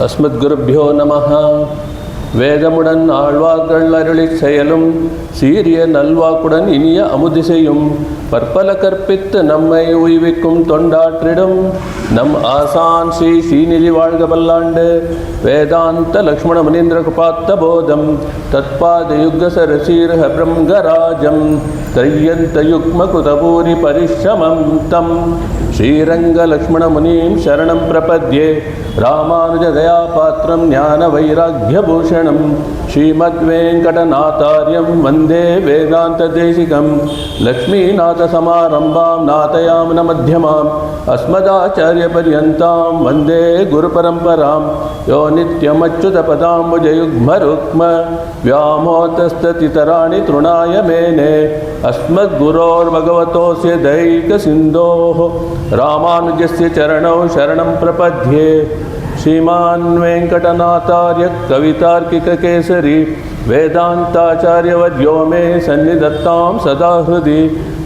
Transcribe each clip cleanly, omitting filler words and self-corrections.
அஸ்மத்குருப்யோ நமஹ. வேதமுடன் ஆழ்வார்கள் அருளிச் செயலும் சீரிய நல்வாக்குடன் இனிய அமுதிசையும் பற்பல கற்பித்து நம்மை உய்விக்கும் தொண்டாற்றிடும் நம் ஆசான் ஸ்ரீ ஸ்ரீநிதி வாழ்க பல்லாண்டு. வேதாந்த லக்ஷ்மண முனீந்திர குபாத்த போதம் தத்பாத யுக சரசீரஹ பிரம்மராஜம் த்ரையந்த யுக்ம குதபூரி பரிஷ்ரமம் தம் ஸ்ரீரங்க லக்ஷ்மண முனீம் சரணம் பிரபத்யே. ராமானுஜ தயாபாத்திரம் ஞான வைராக்யபூஷணம் ஸ்ரீமத் வெங்கடநாதார்யம் வந்தே வேதாந்த தேசிகம். லக்ஷ்மீநாத சமாரம்பாம் நாதயாம்ன மத்தியமாம் அஸ்மதாச்சாரிய பர்யந்தாம் வந்தே குரு பரம்பராம். யோ நித்யமச்சுத பதாம்புஜயுக்ம ருக்ம व्यामोतस्ततितराणि तृणाय मेने अस्मद्गुरोर्भगवतोऽस्य दैकसिन्धोः रामानुजस्य चरणौ शरणं प्रपद्ये. श्रीमान् वेङ्कटनाथार्य कवितार्किककेसरी वेदान्ताचार्यवर्यो मे सन्निधत्तां सदा हृदि.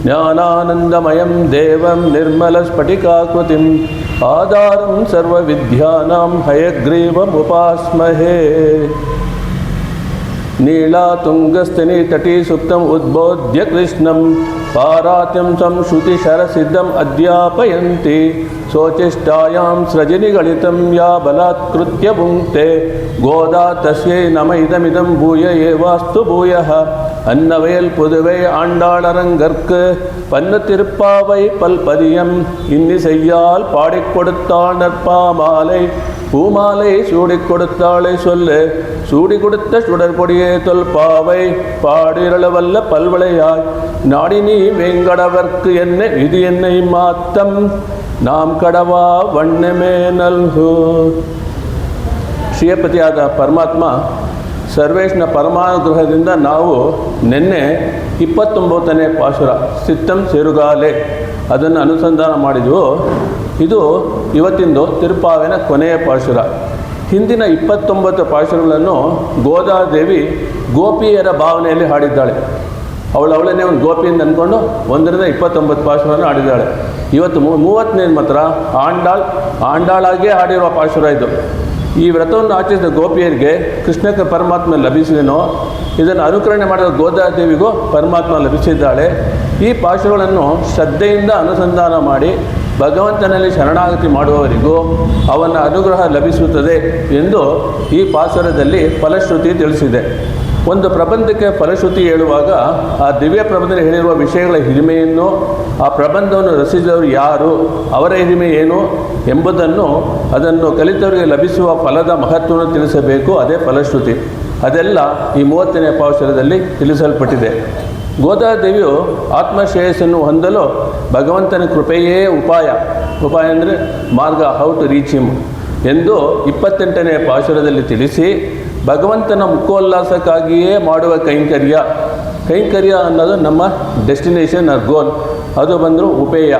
ज्ञानानन्दमयं देवं निर्मलस्फटिकाकृतिम् आधारं सर्वविद्यानां हयग्रीवमुपास्महे. नीलातुङ्गस्तनितटी सुप्तम् उद्बोध्य कृष्णं पारात्यं संश्रुतिशरसिद्धम् अध्यापयन्ति. सोचिष्टायां स्रजनिगलितं या बलात्कृत्य भुङ्क्ते गोदा तस्यै नम इदमिदं भूय एवास्तु भूयः. अन्नवयल पुदुवै आण्डाळरङ्गर्क्कु पन्नु तिरुप्पावै पल्पदियम् இன்னிசையால் பாடிக் கொடுத்தாள் நற்பாமாலை பூமாலை சூடிக் கொடுத்தாளை சொல்லு சூடி கொடுத்த சுடற்கொடியே தொல்பாவை பாடிரளவல்ல பல்வளையாய் நாடினி வேங்கடவர்க்கு என்ன இது என்னை மாத்தம் நாம் கடವಾ ವಣ್ಣಮೇ ನಲ್ಹು. ಶ್ರೀಯಪತಿಯಾದ ಪರಮಾತ್ಮ ಸರ್ವೇಶ್ನ ಪರಮಾನುಗ್ರಹದಿಂದ ನಾವು ನಿನ್ನೆ 29ನೇ ಪಾಶುರ ಸಿತ್ತಂ ಸೇರುಗಾಲೆ ಅದನ್ನು ಅನುಸಂಧಾನ ಮಾಡಿದ್ವು. ಇದು ಇವತ್ತಿಂದು ತಿರುಪಾವಿನ ಕೊನೆಯ ಪಾಶುರ. ಹಿಂದಿನ 29 ಪಾಶುರಗಳನ್ನು ಗೋದಾದೇವಿ ಗೋಪಿಯರ ಭಾವನೆಯಲ್ಲಿ ಹಾಡಿದ್ದಾಳೆ. ಅವಳನ್ನೇ ಒಂದು ಗೋಪಿಯಿಂದ ಅಂದ್ಕೊಂಡು 1ರಿಂದ 29 ಪಾಶುರವನ್ನು ಹಾಡಿದ್ದಾಳೆ. ಇವತ್ತು 30ನೇ ಮಾತ್ರ ಆಂಡಾಳಾಗೇ ಹಾಡಿರುವ ಪಾಶುರ ಇದು. ಈ ವ್ರತವನ್ನು ಆಚರಿಸಿದ ಗೋಪಿಯರಿಗೆ ಕೃಷ್ಣಕ್ಕೆ ಪರಮಾತ್ಮ ಲಭಿಸಿದನೋ ಇದನ್ನು ಅನುಕರಣೆ ಮಾಡಿದ ಗೋದಾದೇವಿಗೂ ಪರಮಾತ್ಮ ಲಭಿಸಿದ್ದಾಳೆ. ಈ ಪಾಶುರಗಳನ್ನು ಶ್ರದ್ಧೆಯಿಂದ ಅನುಸಂಧಾನ ಮಾಡಿ ಭಗವಂತನಲ್ಲಿ ಶರಣಾಗತಿ ಮಾಡುವವರಿಗೂ ಅವನ ಅನುಗ್ರಹ ಲಭಿಸುತ್ತದೆ ಎಂದು ಈ ಪಾಶುರದಲ್ಲಿ ಫಲಶ್ರುತಿ ತಿಳಿಸಿದೆ. ಒಂದು ಪ್ರಬಂಧಕ್ಕೆ ಫಲಶ್ರುತಿ ಹೇಳುವಾಗ ಆ ದಿವ್ಯ ಪ್ರಬಂಧದಲ್ಲಿ ಹೇಳಿರುವ ವಿಷಯಗಳ ಹಿರಿಮೆಯನ್ನು, ಆ ಪ್ರಬಂಧವನ್ನು ರಚಿಸಿದವರು ಯಾರು, ಅವರ ಹಿರಿಮೆ ಏನು ಎಂಬುದನ್ನು, ಅದನ್ನು ಕಲಿತವರಿಗೆ ಲಭಿಸುವ ಫಲದ ಮಹತ್ವವನ್ನು ತಿಳಿಸಬೇಕು. ಅದೇ ಫಲಶ್ರುತಿ. ಅದೆಲ್ಲ ಈ 30ನೇ ಪಾಶುರದಲ್ಲಿ ತಿಳಿಸಲ್ಪಟ್ಟಿದೆ. ಗೋದಾದೇವಿಯು ಆತ್ಮಶ್ರೇಯಸ್ಸನ್ನು ಹೊಂದಲು ಭಗವಂತನ ಕೃಪೆಯೇ ಉಪಾಯ ಅಂದರೆ ಮಾರ್ಗ, ಹೌ ಟು ರೀಚ್ ಹಿಮ್ ಎಂದು 28ನೇ ಪಾಶುರದಲ್ಲಿ ತಿಳಿಸಿ, ಭಗವಂತನ ಮುಖೋಲ್ಲಾಸಕ್ಕಾಗಿಯೇ ಮಾಡುವ ಕೈಂಕರ್ಯ ಅನ್ನೋದು ನಮ್ಮ ಡೆಸ್ಟಿನೇಷನ್ ಆರ್ ಗೋಲ್. ಅದು ಬಂದರೂ ಉಪೇಯ,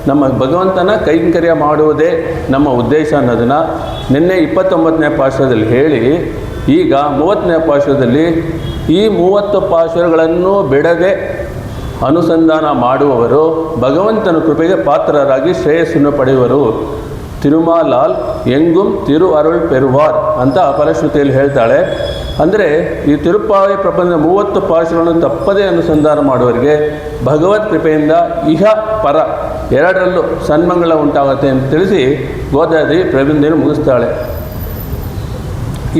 ನಮ್ಮ ಭಗವಂತನ ಕೈಂಕರ್ಯ ಮಾಡುವುದೇ ನಮ್ಮ ಉದ್ದೇಶ ಅನ್ನೋದನ್ನು ನಿನ್ನೆ 29ನೇ ಪಾಶುರದಲ್ಲಿ ಹೇಳಿ, ಈಗ 30ನೇ ಪಾಶುರದಲ್ಲಿ ಈ 30 ಪಾಶುರಗಳನ್ನು ಬಿಡದೆ ಅನುಸಂಧಾನ ಮಾಡುವವರು ಭಗವಂತನ ಕೃಪೆಗೆ ಪಾತ್ರರಾಗಿ ಶ್ರೇಯಸ್ಸನ್ನು ಪಡೆಯುವರು. ತಿರುಮಾಲಾಲ್ ಎಂಗುಂ ತಿರು ಅರುಳ್ ಪೆರುವಾರ್ ಅಂತ ಫಲಶ್ರುತಿಯಲ್ಲಿ ಹೇಳ್ತಾಳೆ. ಅಂದರೆ ಈ ತಿರುಪ್ಪಾವಿ ಪ್ರಪಂಚದ 30 ಪಾಶುರಗಳನ್ನು ತಪ್ಪದೇ ಅನುಸಂಧಾನ ಮಾಡುವವರಿಗೆ ಭಗವತ್ ಕೃಪೆಯಿಂದ ಇಹ ಪರ ಎರಡರಲ್ಲೂ ಸನ್ಮಂಗಳ ಉಂಟಾಗುತ್ತೆ ಅಂತ ತಿಳಿಸಿ ಗೋದಾದೇವಿ ಪ್ರಬಂಧವನ್ನು ಮುಗಿಸ್ತಾಳೆ.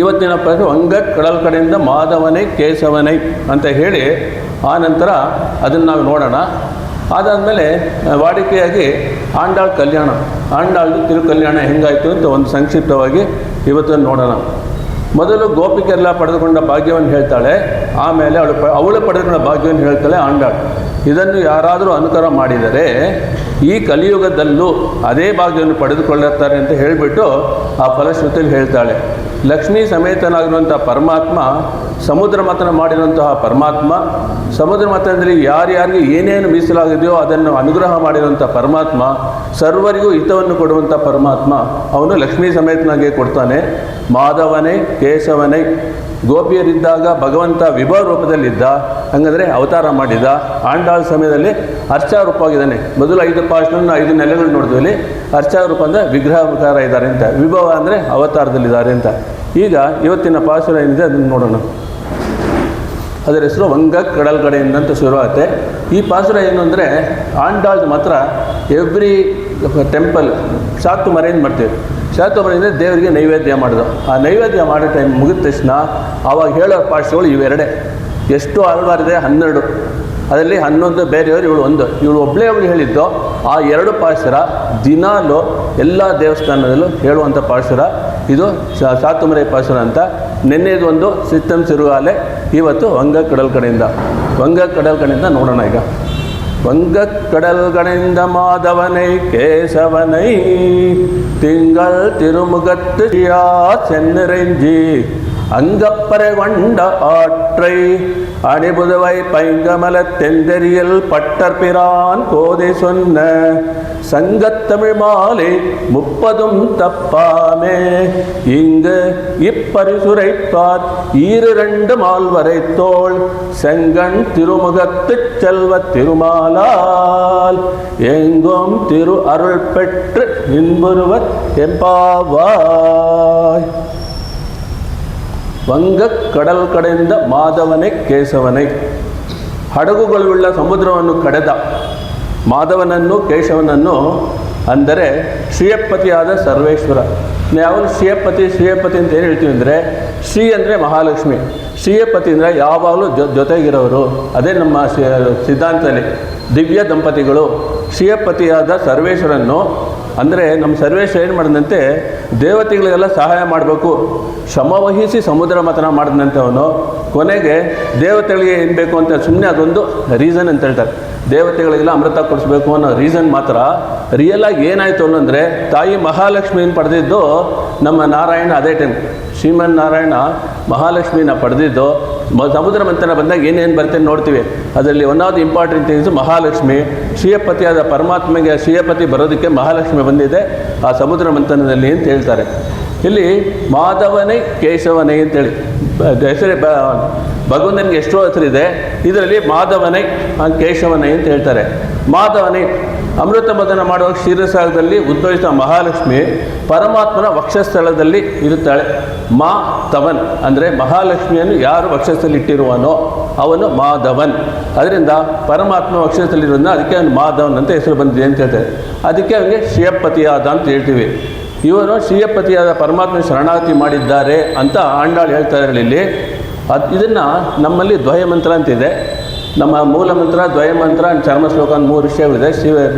ಇವತ್ತಿನ ಪ್ರಶ್ನೆ ವಂಗಟ್ ಕಡಲ್ ಕಡೆಯಿಂದ ಮಾಧವನೈ ಕೇಶವನೈ ಅಂತ ಹೇಳಿ ಆ ನಂತರ ಅದನ್ನು ನಾವು ನೋಡೋಣ. ಅದಾದಮೇಲೆ ವಾಡಿಕೆಯಾಗಿ ಆಂಡಾಳ್ದು ತಿರುಕಲ್ಯಾಣ ಹೆಂಗಾಯಿತು ಅಂತ ಒಂದು ಸಂಕ್ಷಿಪ್ತವಾಗಿ ಇವತ್ತನ್ನು ನೋಡೋಣ. ಮೊದಲು ಗೋಪಿಕೆಲ್ಲ ಪಡೆದುಕೊಂಡ ಭಾಗ್ಯವನ್ನು ಹೇಳ್ತಾಳೆ, ಆಮೇಲೆ ಅವಳು ಪಡೆದುಕೊಂಡ ಭಾಗ್ಯವನ್ನು ಹೇಳ್ತಾಳೆ ಆಂಡಾಳ್. ಇದನ್ನು ಯಾರಾದರೂ ಅನುಕರ ಮಾಡಿದರೆ ಈ ಕಲಿಯುಗದಲ್ಲೂ ಅದೇ ಭಾಗ್ಯವನ್ನು ಪಡೆದುಕೊಳ್ಳುತ್ತಾರೆ ಅಂತ ಹೇಳಿಬಿಟ್ಟು ಆ ಫಲಶ್ರುತಿಯಲ್ಲಿ ಹೇಳ್ತಾಳೆ. ಲಕ್ಷ್ಮೀ ಸಮೇತನಾಗಿರುವಂಥ ಪರಮಾತ್ಮ, ಸಮುದ್ರ ಮಥನ ಮಾಡಿರುವಂತಹ ಪರಮಾತ್ಮ, ಸಮುದ್ರ ಮಥನದಲ್ಲಿ ಯಾರ್ಯಾರಿಗೆ ಏನೇನು ಮೀಸಲಾಗಿದೆಯೋ ಅದನ್ನು ಅನುಗ್ರಹ ಮಾಡಿರುವಂಥ ಪರಮಾತ್ಮ, ಸರ್ವರಿಗೂ ಹಿತವನ್ನು ಕೊಡುವಂಥ ಪರಮಾತ್ಮ, ಅವನು ಲಕ್ಷ್ಮೀ ಸಮೇತನಾಗೆ ಕೊಡ್ತಾನೆ. ಮಾಧವನೇ ಕೇಶವನೇ, ಗೋಪಿಯರಿದ್ದಾಗ ಭಗವಂತ ವಿಭವ ರೂಪದಲ್ಲಿದ್ದ, ಹಾಗಾದರೆ ಅವತಾರ ಮಾಡಿದ. ಆಂಡಾಳ್ ಸಮಯದಲ್ಲಿ ಅರ್ಚಾರೂಪವಾಗಿದ್ದಾನೆ. ಮೊದಲು 5 ಪಾಶನ 5 ನೆಲೆಗಳು ನೋಡಿದ್ವಿ. ಇಲ್ಲಿ ಅರ್ಚಾರೂಪ ಅಂದರೆ ವಿಗ್ರಹಕಾರ ಇದ್ದಾರೆ ಅಂತ, ವಿಭವ ಅಂದರೆ ಅವತಾರದಲ್ಲಿದ್ದಾರೆ ಅಂತ. ಈಗ ಇವತ್ತಿನ ಪಾಶುರ ಏನಿದೆ ಅದನ್ನು ನೋಡೋಣ. ಅದರ ಹೆಸರು ವಂಗ ಕಡಲ್ ಕಡೆಯಿಂದ ಅಂತ ಶುರುವಾಗುತ್ತೆ. ಈ ಪಾಸುರ ಏನು ಅಂದರೆ ಆಂಡಾಳ್ದು ಮಾತ್ರ ಎವ್ರಿ ಟೆಂಪಲ್ ಶಾತುಮರೆಯಿಂದ ಮಾಡ್ತೀವಿ. ಶಾತುಮರೆಯಿಂದ ದೇವರಿಗೆ ನೈವೇದ್ಯ ಮಾಡೋದು. ಆ ನೈವೇದ್ಯ ಮಾಡೋ ಟೈಮ್ ಮುಗಿದ ತಕ್ಷಣ ಆವಾಗ ಹೇಳೋ ಪಾಶಗಳು ಇವೆರಡೇ. ಎಷ್ಟು ಆಳ್ವಾರಿದೆ? 12. ಅದರಲ್ಲಿ 11 ಬೇರೆಯವರು, ಇವಳು ಒಬ್ಬಳೇ ಹೇಳಿದ್ದು. ಆ 2 ಪಾಶುರ ದಿನಾಲು ಎಲ್ಲ ದೇವಸ್ಥಾನದಲ್ಲೂ ಹೇಳುವಂಥ ಪಾಶುರ. ಇದು ಶಾತುಮರೆ ಪಾಶುರ ಅಂತ. ನೆನ್ನೆದು ಒಂದು ಸಿತ್ತಂ ಸಿರುಗಾಲೆ, ಇವತ್ತು ವಂಗ ಕಡಲ್ ಕಡೆಯಿಂದ. ವಂಗ ಕಡಲ್ ಕಡೆಯಿಂದ ನೋಡೋಣ ಈಗ. ವಂಗ ಕಡಲ್ ಕಡೆಯಿಂದ ಮಾಧವನೈ ಕೇಶವನೈ ತಿಂಗಳ್ ತಿರುಮುಗತ್ತು சென்னிறைஞ்சி அங்கப்பறை கொண்ட ஆற்றை அணிபுதுவை பைங்கமல தெந்தெறியல் பட்டர்பிரான் கோதை சொன்ன சங்கத்தமிழ் மாலை 30 தப்பாமே இங்கு இப்பரிசுரைப்பார் 2 மால்வரை தோள் செங்கண் திருமுகத்து செல்வ திருமாலால் எங்கும் திரு அருள் பெற்று இன்புருவர் எம்பாவாய். ವಂಗ ಕಡಲ್ ಕಡೆಯಿಂದ ಮಾಧವನೇ ಕೇಶವನೇ. ಹಡಗುಗಳುಳ್ಳ ಸಮುದ್ರವನ್ನು ಕಡೆದ ಮಾಧವನನ್ನು ಕೇಶವನನ್ನು ಅಂದರೆ ಶ್ರೀಯಪತಿಯಾದ ಸರ್ವೇಶ್ವರ. ನಾವು ಶ್ರೀಯಪತಿ ಅಂತ ಏನು ಹೇಳ್ತೀವಿ ಅಂದರೆ, ಶ್ರೀ ಅಂದರೆ ಮಹಾಲಕ್ಷ್ಮಿ, ಶ್ರೀಯಪತಿ ಅಂದರೆ ಯಾವಾಗಲೂ ಜೊತೆಗಿರೋರು. ಅದೇ ನಮ್ಮ ಸಿದ್ಧಾಂತದಲ್ಲಿ ದಿವ್ಯ ದಂಪತಿಗಳು. ಶ್ರೀಯಪತಿಯಾದ ಸರ್ವೇಶ್ವರನ್ನು ಅಂದರೆ ನಮ್ಮ ಸರ್ವೇಶ್ವರ ಏನು ಮಾಡಿದಂತೆ ದೇವತೆಗಳಿಗೆಲ್ಲ ಸಹಾಯ ಮಾಡಬೇಕು, ಶ್ರಮವಹಿಸಿ ಸಮುದ್ರ ಮಥನ ಮಾಡಿದಂತೆ ಅವನು. ಕೊನೆಗೆ ದೇವತೆಗಳಿಗೆ ಏನು ಬೇಕು ಅಂತ ಸುಮ್ಮನೆ ಅದೊಂದು ರೀಸನ್ ಅಂತ ಹೇಳ್ತಾರೆ. ದೇವತೆಗಳಿಗೆಲ್ಲ ಅಮೃತ ಕೊಡಿಸ್ಬೇಕು ಅನ್ನೋ ರೀಸನ್ ಮಾತ್ರ. ರಿಯಲಾಗಿ ಏನಾಯಿತು ಅನ್ನೋಂದರೆ ತಾಯಿ ಮಹಾಲಕ್ಷ್ಮಿಯನ್ನು ಪಡೆದಿದ್ದು ನಮ್ಮ ನಾರಾಯಣ. ಅದೇ ಟೈಮ್ ಶ್ರೀಮನ್ ನಾರಾಯಣ ಮಹಾಲಕ್ಷ್ಮಿನ ಪಡೆದಿದ್ದು. ಸಮುದ್ರ ಮಂಥನ ಬಂದಾಗ ಏನೇನು ಬರ್ತೇನೆ ನೋಡ್ತೀವಿ. ಅದರಲ್ಲಿ one of the important things Mahalakshmi. ಶ್ರೀಯಪತಿಯಾದ ಪರಮಾತ್ಮಗೆ ಶ್ರೀಯಪತಿ ಬರೋದಕ್ಕೆ ಮಹಾಲಕ್ಷ್ಮಿ ಬಂದಿದೆ ಆ ಸಮುದ್ರ ಮಂಥನದಲ್ಲಿ ಅಂತ ಹೇಳ್ತಾರೆ. ಇಲ್ಲಿ ಮಾಧವನೇ ಕೇಶವನೇ ಅಂತೇಳಿ ಹೆಸರೇ ಭಗವಂತನಿಗೆ ಎಷ್ಟೋ ಹೆಸರಿದೆ. ಇದರಲ್ಲಿ ಮಾಧವನೇ ಕೇಶವನೇ ಅಂತ ಹೇಳ್ತಾರೆ. ಮಾಧವನೇ ಅಮೃತ ಮಥನ ಮಾಡುವಾಗ ಕ್ಷೀರಸಾಗರದಲ್ಲಿ ಉದ್ಭವಿಸಿದ ಮಹಾಲಕ್ಷ್ಮಿ ಪರಮಾತ್ಮನ ವಕ್ಷಸ್ಥಳದಲ್ಲಿ ಇರುತ್ತಾಳೆ. ಮಾಧವನ್ ಅಂದರೆ ಮಹಾಲಕ್ಷ್ಮಿಯನ್ನು ಯಾರು ವಕ್ಷಸ್ಥಳದಲ್ಲಿ ಇಟ್ಟಿರುವನೋ ಅವನು ಮಾಧವನ್. ಅದರಿಂದ ಪರಮಾತ್ಮ ವಕ್ಷಸ್ಥಳಲ್ಲಿರೋದನ್ನ ಅದಕ್ಕೆ ಅವನು ಮಾಧವನ್ ಅಂತ ಹೆಸರು ಬಂದಿದೆ ಅಂತ ಹೇಳ್ತಾರೆ. ಅದಕ್ಕೆ ಅವನಿಗೆ ಶ್ರೀಯಪತಿಯಾದ ಅಂತ ಹೇಳ್ತೀವಿ. ಇವನು ಶ್ರೀಯಪತಿಯಾದ ಪರಮಾತ್ಮ ಶರಣಾಗತಿ ಮಾಡಿದ್ದಾರೆ ಅಂತ ಆಂಡಾಳು ಹೇಳ್ತಾರೆ ಇಲ್ಲಿ. ಇದನ್ನು ನಮ್ಮಲ್ಲಿ ದ್ವಯಮಂತ್ರ ಅಂತಿದೆ. ನಮ್ಮ ಮೂಲ ಮಂತ್ರ, ದ್ವಯಮಂತ್ರ, ಚರ್ಮ ಶ್ಲೋಕ ಅಂತ 3 ವಿಷಯಗಳಿದೆ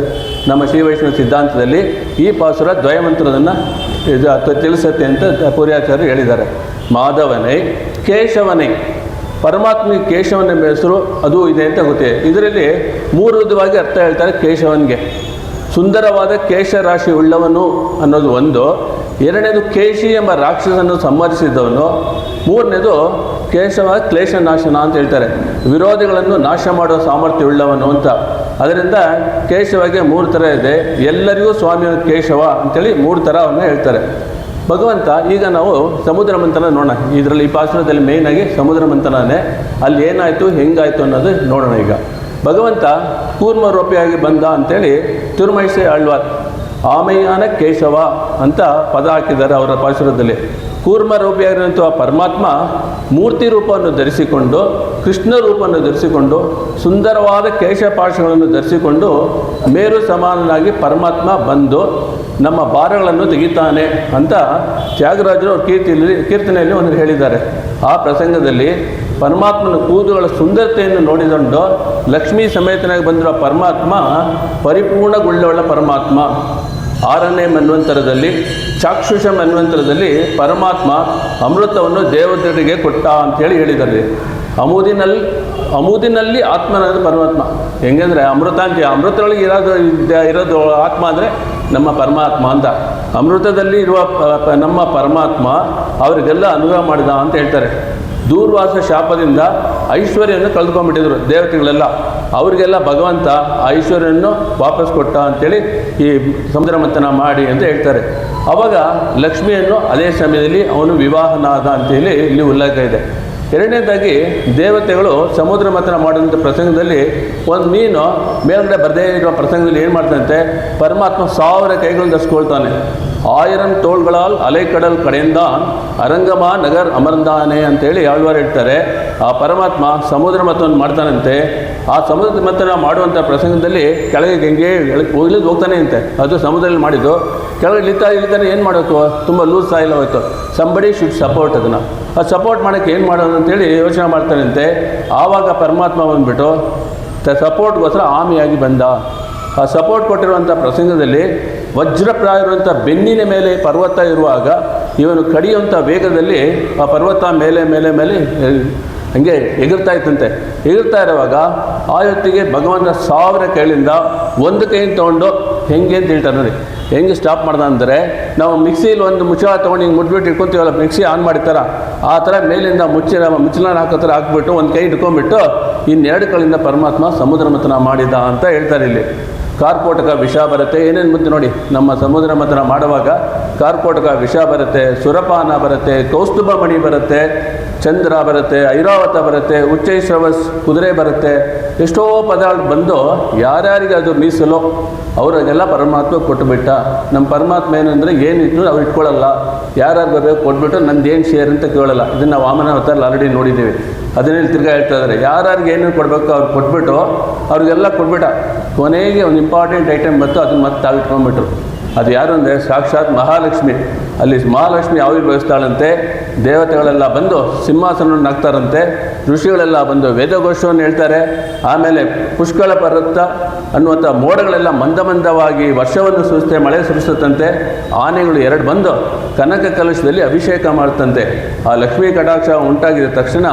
ನಮ್ಮ ಶ್ರೀ ವೈಷ್ಣವ ಸಿದ್ಧಾಂತದಲ್ಲಿ. ಈ ಪಾಸುರ ದ್ವಯಮಂತ್ರದನ್ನು ತಿಳಿಸುತ್ತೆ ಅಂತ ಪೂರ್ಯಾಚಾರ್ಯರು ಹೇಳಿದ್ದಾರೆ. ಮಾಧವನೇ ಕೇಶವನೇ, ಪರಮಾತ್ಮನಿಗೆ ಕೇಶವನ ಎಂಬ ಹೆಸರು ಅದು ಇದೆ ಅಂತ ಗೊತ್ತಿದೆ. ಇದರಲ್ಲಿ 3 ವಿಧವಾಗಿ ಅರ್ಥ ಹೇಳ್ತಾರೆ ಕೇಶವನಿಗೆ. ಸುಂದರವಾದ ಕೇಶರಾಶಿ ಉಳ್ಳವನು ಅನ್ನೋದು ಒಂದು. 2ನೇದು ಕೇಶಿ ಎಂಬ ರಾಕ್ಷಸನ್ನು ಸಂಹರಿಸಿದವನು. 3ನೇದು ಕೇಶವ ಕ್ಲೇಶನಾಶನ ಅಂತ ಹೇಳ್ತಾರೆ, ವಿರೋಧಿಗಳನ್ನು ನಾಶ ಮಾಡುವ ಸಾಮರ್ಥ್ಯ ಉಳ್ಳವನು ಅಂತ. ಅದರಿಂದ ಕೇಶವಗೆ 3 ಥರ ಇದೆ. ಎಲ್ಲರಿಗೂ ಸ್ವಾಮಿಯ ಕೇಶವ ಅಂತೇಳಿ 3 ಥರ ಅವನ್ನ ಹೇಳ್ತಾರೆ. ಭಗವಂತ ಈಗ ನಾವು ಸಮುದ್ರ ಮಂಥನ ನೋಡೋಣ. ಇದರಲ್ಲಿ ಈ ಪಾಸುರದಲ್ಲಿ ಮೇಯ್ನಾಗಿ ಸಮುದ್ರ ಮಂಥನನೇ. ಅಲ್ಲಿ ಏನಾಯಿತು ಹೆಂಗಾಯಿತು ಅನ್ನೋದು ನೋಡೋಣ. ಈಗ ಭಗವಂತ ಕೂರ್ಮರೂಪಿಯಾಗಿ ಬಂದ ಅಂಥೇಳಿ ತಿರುಮೈಸೆ ಆಳ್ವಾರ್ ಆಮಯ್ಯನ ಕೇಶವ ಅಂತ ಪದ ಹಾಕಿದ್ದಾರೆ ಅವರ ಪಾಸುರದಲ್ಲಿ. ಕೂರ್ಮರೂಪಿಯಾಗಿರುವಂಥ ಪರಮಾತ್ಮ ಮೂರ್ತಿ ರೂಪವನ್ನು ಧರಿಸಿಕೊಂಡು, ಕೃಷ್ಣ ರೂಪವನ್ನು ಧರಿಸಿಕೊಂಡು, ಸುಂದರವಾದ ಕೇಶಪಾಶಗಳನ್ನು ಧರಿಸಿಕೊಂಡು ಮೇರು ಸಮಾನನಾಗಿ ಪರಮಾತ್ಮ ಬಂದು ನಮ್ಮ ಭಾರಗಳನ್ನು ತೆಗಿತಾನೆ ಅಂತ ತ್ಯಾಗರಾಜರು ಅವ್ರ ಕೀರ್ತನೆಯಲ್ಲಿ ಒಂದು ಹೇಳಿದ್ದಾರೆ. ಆ ಪ್ರಸಂಗದಲ್ಲಿ ಪರಮಾತ್ಮನ ಕೂದಲುಗಳ ಸುಂದರತೆಯನ್ನು ನೋಡಿಕೊಂಡು ಲಕ್ಷ್ಮೀ ಸಮೇತನಾಗಿ ಬಂದಿರೋ ಪರಮಾತ್ಮ ಪರಿಪೂರ್ಣಗೊಳ್ಳುವ ಪರಮಾತ್ಮ. 6ನೇ ಮನ್ವಂತರದಲ್ಲಿ ಚಾಕ್ಷುಷ ಪರಮಾತ್ಮ ಅಮೃತವನ್ನು ದೇವತೆಗಳಿಗೆ ಕೊಟ್ಟ ಅಂಥೇಳಿ ಹೇಳಿದ್ದಾರೆ. ಅಮೂದಿನಲ್ಲಿ ಆತ್ಮನಾದ ಪರಮಾತ್ಮ. ಹೆಂಗಂದರೆ ಅಮೃತದೊಳಗೆ ಇರೋದು ಆತ್ಮ ಅಂದರೆ ನಮ್ಮ ಪರಮಾತ್ಮ ಅಂತ. ಅಮೃತದಲ್ಲಿ ಇರುವ ನಮ್ಮ ಪರಮಾತ್ಮ ಅವರಿಗೆಲ್ಲ ಅನುಗ್ರಹ ಮಾಡಿದ ಅಂತ ಹೇಳ್ತಾರೆ. ದೂರ್ವಾಸ ಶಾಪದಿಂದ ಐಶ್ವರ್ಯವನ್ನು ಕಳೆದುಕೊಂಡ್ಬಿಟ್ಟಿದ್ರು ದೇವತೆಗಳೆಲ್ಲ. ಅವರಿಗೆಲ್ಲ ಭಗವಂತ ಐಶ್ವರ್ಯನ್ನು ವಾಪಸ್ ಕೊಟ್ಟ ಅಂಥೇಳಿ ಈ ಸಮುದ್ರ ಮಂಥನ ಮಾಡಿ ಅಂತ ಹೇಳ್ತಾರೆ. ಆವಾಗ ಲಕ್ಷ್ಮಿಯನ್ನು ಅದೇ ಸಮಯದಲ್ಲಿ ಅವನು ವಿವಾಹನಾದ ಅಂತೇಳಿ ಇಲ್ಲಿ ಉಲ್ಲೇಖ ಇದೆ. ಎರಡನೇದಾಗಿ ದೇವತೆಗಳು ಸಮುದ್ರ ಮಂಥನ ಮಾಡುವಂಥ ಪ್ರಸಂಗದಲ್ಲಿ ಒಂದು ಮೀನು ಮೇಲ್ಗಡೆ ಬರದೇ ಇರುವ ಪ್ರಸಂಗದಲ್ಲಿ ಏನು ಮಾಡ್ತಾನಂತೆ, ಪರಮಾತ್ಮ 1000 ಕೈಗಳನ್ನು ದರ್ಸ್ಕೊಳ್ತಾನೆ. 1000 ತೋಳ್ಗಳಾಲ್ ಅಲೆಕಡಲ್ ಕಡೆಯಿಂದ ಅರಂಗಮ ನಗರ್ ಅಮರ್ದಾನೆ ಅಂತೇಳಿ ಆಳ್ವಾರು ಹೇಳ್ತಾರೆ. ಆ ಪರಮಾತ್ಮ ಸಮುದ್ರ ಮಂಥನ ಮಾಡ್ತಾನಂತೆ. ಆ ಸಮುದ್ರ ಮಂಥನ ಮಾಡುವಂಥ ಪ್ರಸಂಗದಲ್ಲಿ ಕೆಳಗೆ ಗಂಗೆ ಹೋಗ್ಲಿದ್ದು ಹೋಗ್ತಾನೆ ಅಂತೆ. ಅದು ಸಮುದ್ರದಲ್ಲಿ ಮಾಡಿದ್ದು. ಕೆಳಗೆ ಇಳಿತಾನೆ ಏನು ಮಾಡಬೇಕು, ತುಂಬ ಲೂಸ್ ಸಾಯಿಲ್ ಹೋಯ್ತು. ಸಂಬಡಿ ಶುಡ್ ಸಪೋರ್ಟ್ ಅದನ್ನು. ಅದು ಸಪೋರ್ಟ್ ಮಾಡೋಕ್ಕೆ ಏನು ಮಾಡೋದು ಅಂತೇಳಿ ಯೋಚನೆ ಮಾಡ್ತಾನಂತೆ. ಆವಾಗ ಪರಮಾತ್ಮ ಬಂದುಬಿಟ್ಟು ಸಪೋರ್ಟ್ಗೋಸ್ಕರ ಆಮೆಯಾಗಿ ಬಂದ. ಆ ಸಪೋರ್ಟ್ ಕೊಟ್ಟಿರುವಂಥ ಪ್ರಸಂಗದಲ್ಲಿ ವಜ್ರಪ್ರಾಯ ಇರುವಂಥ ಬೆನ್ನಿನ ಮೇಲೆ ಪರ್ವತ ಇರುವಾಗ ಇವನು ಕಡಿಯುವಂಥ ವೇಗದಲ್ಲಿ ಆ ಪರ್ವತ ಮೇಲೆ ಮೇಲೆ ಮೇಲೆ ಹಂಗೆ ಎಗರ್ತಾ ಇತ್ತಂತೆ. ಎಗರ್ತಾ ಇರುವಾಗ ಆ ಹೊತ್ತಿಗೆ ಭಗವಂತ 1000 ಕೈಲಿಂದ ಒಂದು ಕೈಯಿಂದ ತೊಗೊಂಡು ಹೆಂಗೆ ಅಂತ ಹೇಳ್ತಾರೆ ನೋಡಿ. ಹೆಂಗೆ ಸ್ಟಾಪ್ ಮಾಡ್ದ ಅಂದರೆ, ನಾವು ಮಿಕ್ಸಿಲಿ ಒಂದು ಮುಚ್ಚಳ ತೊಗೊಂಡು ಹಿಂಗೆ ಮುಟ್ಬಿಟ್ಟು ಇಟ್ಕೊತೀವಲ್ಲ, ಮಿಕ್ಸಿ ಆನ್ ಮಾಡಿರ್ತಾರ ಆ ಥರ ಮೇಲಿಂದ ಮುಚ್ಚಳ ಹಾಕೋ ಥರ ಹಾಕ್ಬಿಟ್ಟು ಒಂದು ಕೈ ಇಟ್ಕೊಂಡ್ಬಿಟ್ಟು ಇನ್ನೆರಡು ಕೈಯಿಂದ ಪರಮಾತ್ಮ ಸಮುದ್ರ ಮಂಥನ ಮಾಡಿದ ಅಂತ ಹೇಳ್ತಾರೆ. ಇಲ್ಲಿ ಕಾರ್ಕೋಟಕ ವಿಷ ಬರುತ್ತೆ, ಏನೇನು ಮುಂದೆ ನೋಡಿ. ನಮ್ಮ ಸಮುದ್ರ ಮಂಥನ ಮಾಡುವಾಗ ಕಾರ್ಕೋಟಕ ವಿಷ ಬರುತ್ತೆ, ಸುರಪಾನ ಬರುತ್ತೆ, ಕೌಸ್ತುಭ ಮಣಿ ಬರುತ್ತೆ, ಚಂದ್ರ ಬರುತ್ತೆ, ಐರಾವತ ಬರುತ್ತೆ, ಉಚ್ಚೈಶ್ರವಸ್ ಕುದುರೆ ಬರುತ್ತೆ. ಎಷ್ಟೋ ಪದಾರ್ಥ ಬಂದು ಯಾರ್ಯಾರಿಗೆ ಅದು ಮೀಸಲು ಅವರಿಗೆಲ್ಲ ಪರಮಾತ್ಮ ಕೊಟ್ಟುಬಿಟ್ಟ. ನಮ್ಮ ಪರಮಾತ್ಮ ಏನಂದರೆ ಏನಿತ್ತು ಅವ್ರು ಇಟ್ಕೊಳ್ಳಲ್ಲ, ಯಾರ್ಯಾರು ಬರಬೇಕು ಕೊಟ್ಬಿಟ್ಟು ನಂದೇನು ಶೇರ್ ಅಂತ ಕೇಳಲ್ಲ. ಇದನ್ನು ವಾಮನ ಅವತಾರಲ್ಲಿ ಆಲ್ರೆಡಿ ನೋಡಿದ್ದೀವಿ. ಅದನ್ನೇಳಿ ತಿರ್ಗಾ ಹೇಳ್ತಾ ಇದ್ದಾರೆ, ಯಾರ್ಯಾರಿಗೆ ಏನೇನು ಕೊಡಬೇಕು ಅವ್ರು ಕೊಟ್ಬಿಟ್ಟು ಅವ್ರಿಗೆಲ್ಲ ಕೊಟ್ಬಿಟ್ಟ. ಕೊನೆಗೆ ಒಂದು ಇಂಪಾರ್ಟೆಂಟ್ ಐಟಮ್ ಬಂತು, ಅದನ್ನು ಮತ್ತೆ ತಾವಿಟ್ಕೊಂಡ್ಬಿಟ್ರು. ಅದು ಯಾರು ಅಂದರೆ ಸಾಕ್ಷಾತ್ ಮಹಾಲಕ್ಷ್ಮಿ. ಅಲ್ಲಿ ಮಹಾಲಕ್ಷ್ಮಿ ಆವಿರ್ಭವಿಸ್ತಾಳಂತೆ. ದೇವತೆಗಳೆಲ್ಲ ಬಂದು ಸಿಂಹಾಸನವನ್ನು ಹಾಕ್ತಾರಂತೆ. ಋಷಿಗಳೆಲ್ಲ ಬಂದು ವೇದಘೋಷವನ್ನು ಹೇಳ್ತಾರೆ. ಆಮೇಲೆ ಪುಷ್ಕಳ ಪರ್ವತ ಅನ್ನುವಂಥ ಮೋಡಗಳೆಲ್ಲ ಮಂದವಾಗಿ ವರ್ಷವನ್ನು ಸುರಿಸುತ್ತೆ, ಮಳೆ ಸುರಿಸುತ್ತಂತೆ. ಆನೆಗಳು 2 ಬಂದು ಕನಕ ಕಲಶದಲ್ಲಿ ಅಭಿಷೇಕ ಮಾಡ್ತಂತೆ. ಆ ಲಕ್ಷ್ಮೀ ಕಟಾಕ್ಷ ಉಂಟಾಗಿದ ತಕ್ಷಣ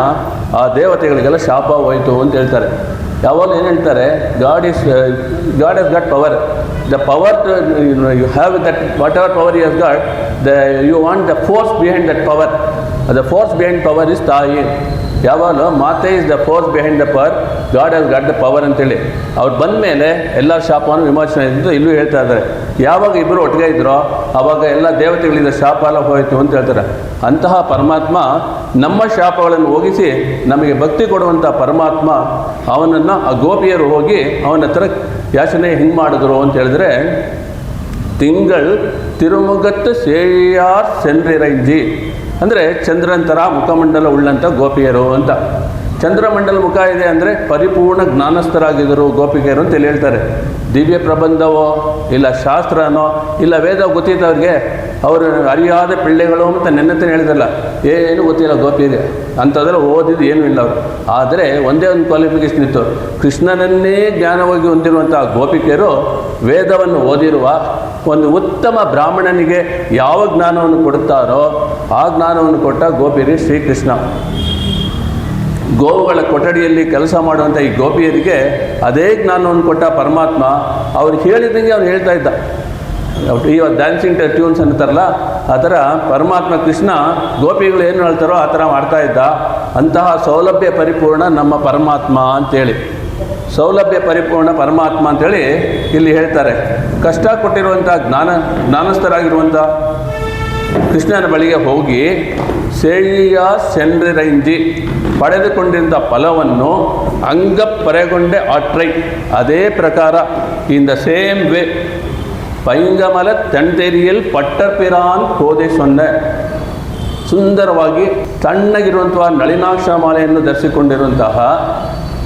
ಆ ದೇವತೆಗಳಿಗೆಲ್ಲ ಶಾಪ ಹೋಯಿತು ಅಂತ ಹೇಳ್ತಾರೆ. ಯಾವಾಗಲೂ ಏನು ಹೇಳ್ತಾರೆ, god has got power. The power you have that, whatever power he has got, you want the force behind that power. The force behind power is ತಾಯಿ. ಯಾವಾಗಲೂ ಮಾತೆ is the force behind the power, god has got the power ಅಂತೇಳಿ ಅವ್ರು ಬಂದ ಮೇಲೆ ಎಲ್ಲ ಶಾಪವನ್ನು ವಿಮೋಚನೆ ಇದ್ದು ಇಲ್ಲೂ ಹೇಳ್ತಾ ಇದ್ದಾರೆ. ಯಾವಾಗ ಇಬ್ಬರು ಒಟ್ಟಿಗೆ ಇದ್ರೋ ಆವಾಗ ಎಲ್ಲ ದೇವತೆಗಳಿಂದ ಶಾಪ ಎಲ್ಲ ಹೋಯಿತು ಅಂತ ಹೇಳ್ತಾರೆ. ಅಂತಹ ಪರಮಾತ್ಮ ನಮ್ಮ ಶಾಪಗಳನ್ನು ಹೋಗಿಸಿ ನಮಗೆ ಭಕ್ತಿ ಕೊಡುವಂಥ ಪರಮಾತ್ಮ, ಅವನನ್ನು ಆ ಗೋಪಿಯರು ಹೋಗಿ ಅವನ ಹತ್ರ ಯಾಚನೆ ಹೆಂಗೆ ಮಾಡಿದ್ರು ಅಂತ ಹೇಳಿದ್ರೆ, ತಿಂಗಳ್ ತಿರುಮುಗತ್ತು ಸೇಯಾರ್ ಸೆನ್ರಿರೈಂಜಿ ಅಂದರೆ ಚಂದ್ರನ ಥರ ಮುಖಮಂಡಲ ಉಳ್ಳಂಥ ಗೋಪಿಯರು ಅಂತ. ಚಂದ್ರಮಂಡಲ ಮುಖ ಇದೆ ಅಂದರೆ ಪರಿಪೂರ್ಣ ಜ್ಞಾನಸ್ಥರಾಗಿದ್ದರು ಗೋಪಿಕೆಯರು ಅಂತ ಹೇಳ್ತಾರೆ. ದಿವ್ಯ ಪ್ರಬಂಧವೋ ಇಲ್ಲ ಶಾಸ್ತ್ರನೋ ಇಲ್ಲ ವೇದ ಗೊತ್ತಿದ್ದವ್ರಿಗೆ ಅವರು ಅರಿಯಾದ ಪಿಳ್ಳೆಗಳು ಅಂತ ನೆನ್ನೆತನೇ ಹೇಳಿದಲ್ಲ, ಏನು ಗೊತ್ತಿಲ್ಲ ಗೋಪಿಗೆ ಅಂಥದ್ದೆಲ್ಲ ಓದಿದ್ದು ಏನೂ ಇಲ್ಲ ಅವರು. ಆದರೆ ಒಂದೇ ಒಂದು ಕ್ವಾಲಿಫಿಕೇಷನ್ ಇತ್ತು, ಕೃಷ್ಣನನ್ನೇ ಜ್ಞಾನವಾಗಿ ಹೊಂದಿರುವಂಥ ಗೋಪಿಕೆಯರು ವೇದವನ್ನು ಓದಿರುವ ಒಂದು ಉತ್ತಮ ಬ್ರಾಹ್ಮಣನಿಗೆ ಯಾವ ಜ್ಞಾನವನ್ನು ಕೊಡುತ್ತಾರೋ ಆ ಜ್ಞಾನವನ್ನು ಕೊಟ್ಟ ಗೋಪಿಯರಿಗೆ ಶ್ರೀಕೃಷ್ಣ. ಗೋವುಗಳ ಕೊಠಡಿಯಲ್ಲಿ ಕೆಲಸ ಮಾಡುವಂಥ ಈ ಗೋಪಿಯರಿಗೆ ಅದೇ ಜ್ಞಾನವನ್ನು ಕೊಟ್ಟ ಪರಮಾತ್ಮ. ಅವ್ರು ಹೇಳಿದಂಗೆ ಅವ್ರು ಹೇಳ್ತಾ ಇದ್ದ. ಇವತ್ತು ಡ್ಯಾನ್ಸಿಂಗ್ ಟ್ಯೂನ್ಸ್ ಅಂತಾರಲ್ಲ, ಆ ಥರ ಪರಮಾತ್ಮ ಕೃಷ್ಣ ಗೋಪಿಗಳು ಏನು ಹೇಳ್ತಾರೋ ಆ ಥರ ಮಾಡ್ತಾ ಇದ್ದ. ಅಂತಹ ಸೌಲಭ್ಯ ಪರಿಪೂರ್ಣ ನಮ್ಮ ಪರಮಾತ್ಮ ಅಂತೇಳಿ, ಸೌಲಭ್ಯ ಪರಿಪೂರ್ಣ ಪರಮಾತ್ಮ ಅಂತೇಳಿ ಇಲ್ಲಿ ಹೇಳ್ತಾರೆ. ಕಷ್ಟ ಕೊಟ್ಟಿರುವಂಥ ಜ್ಞಾನಸ್ಥರಾಗಿರುವಂಥ ಕೃಷ್ಣನ ಬಳಿಗೆ ಹೋಗಿ ಸೇಳಿಯ ಸೆನ್ರಿರೈಂಜಿ ಪಡೆದುಕೊಂಡಿದ್ದ ಫಲವನ್ನು ಅಂಗ ಪರೆಗೊಂಡೆ ಆಟ್ರೈ. ಅದೇ ಪ್ರಕಾರ ಇನ್ ದ ಸೇಮ್ ವೇ ಪೈಂಗಮಲ ತಂಟೆರಿಯಲ್ ಪಟ್ಟಪಿರಾನ್ ಕೋದೆ ಸೊನ್ನೆ. ಸುಂದರವಾಗಿ ತಣ್ಣಗಿರುವಂತಹ ನಳಿನಾಕ್ಷ ಮಾಲೆಯನ್ನು ಧರಿಸಿಕೊಂಡಿರುವಂತಹ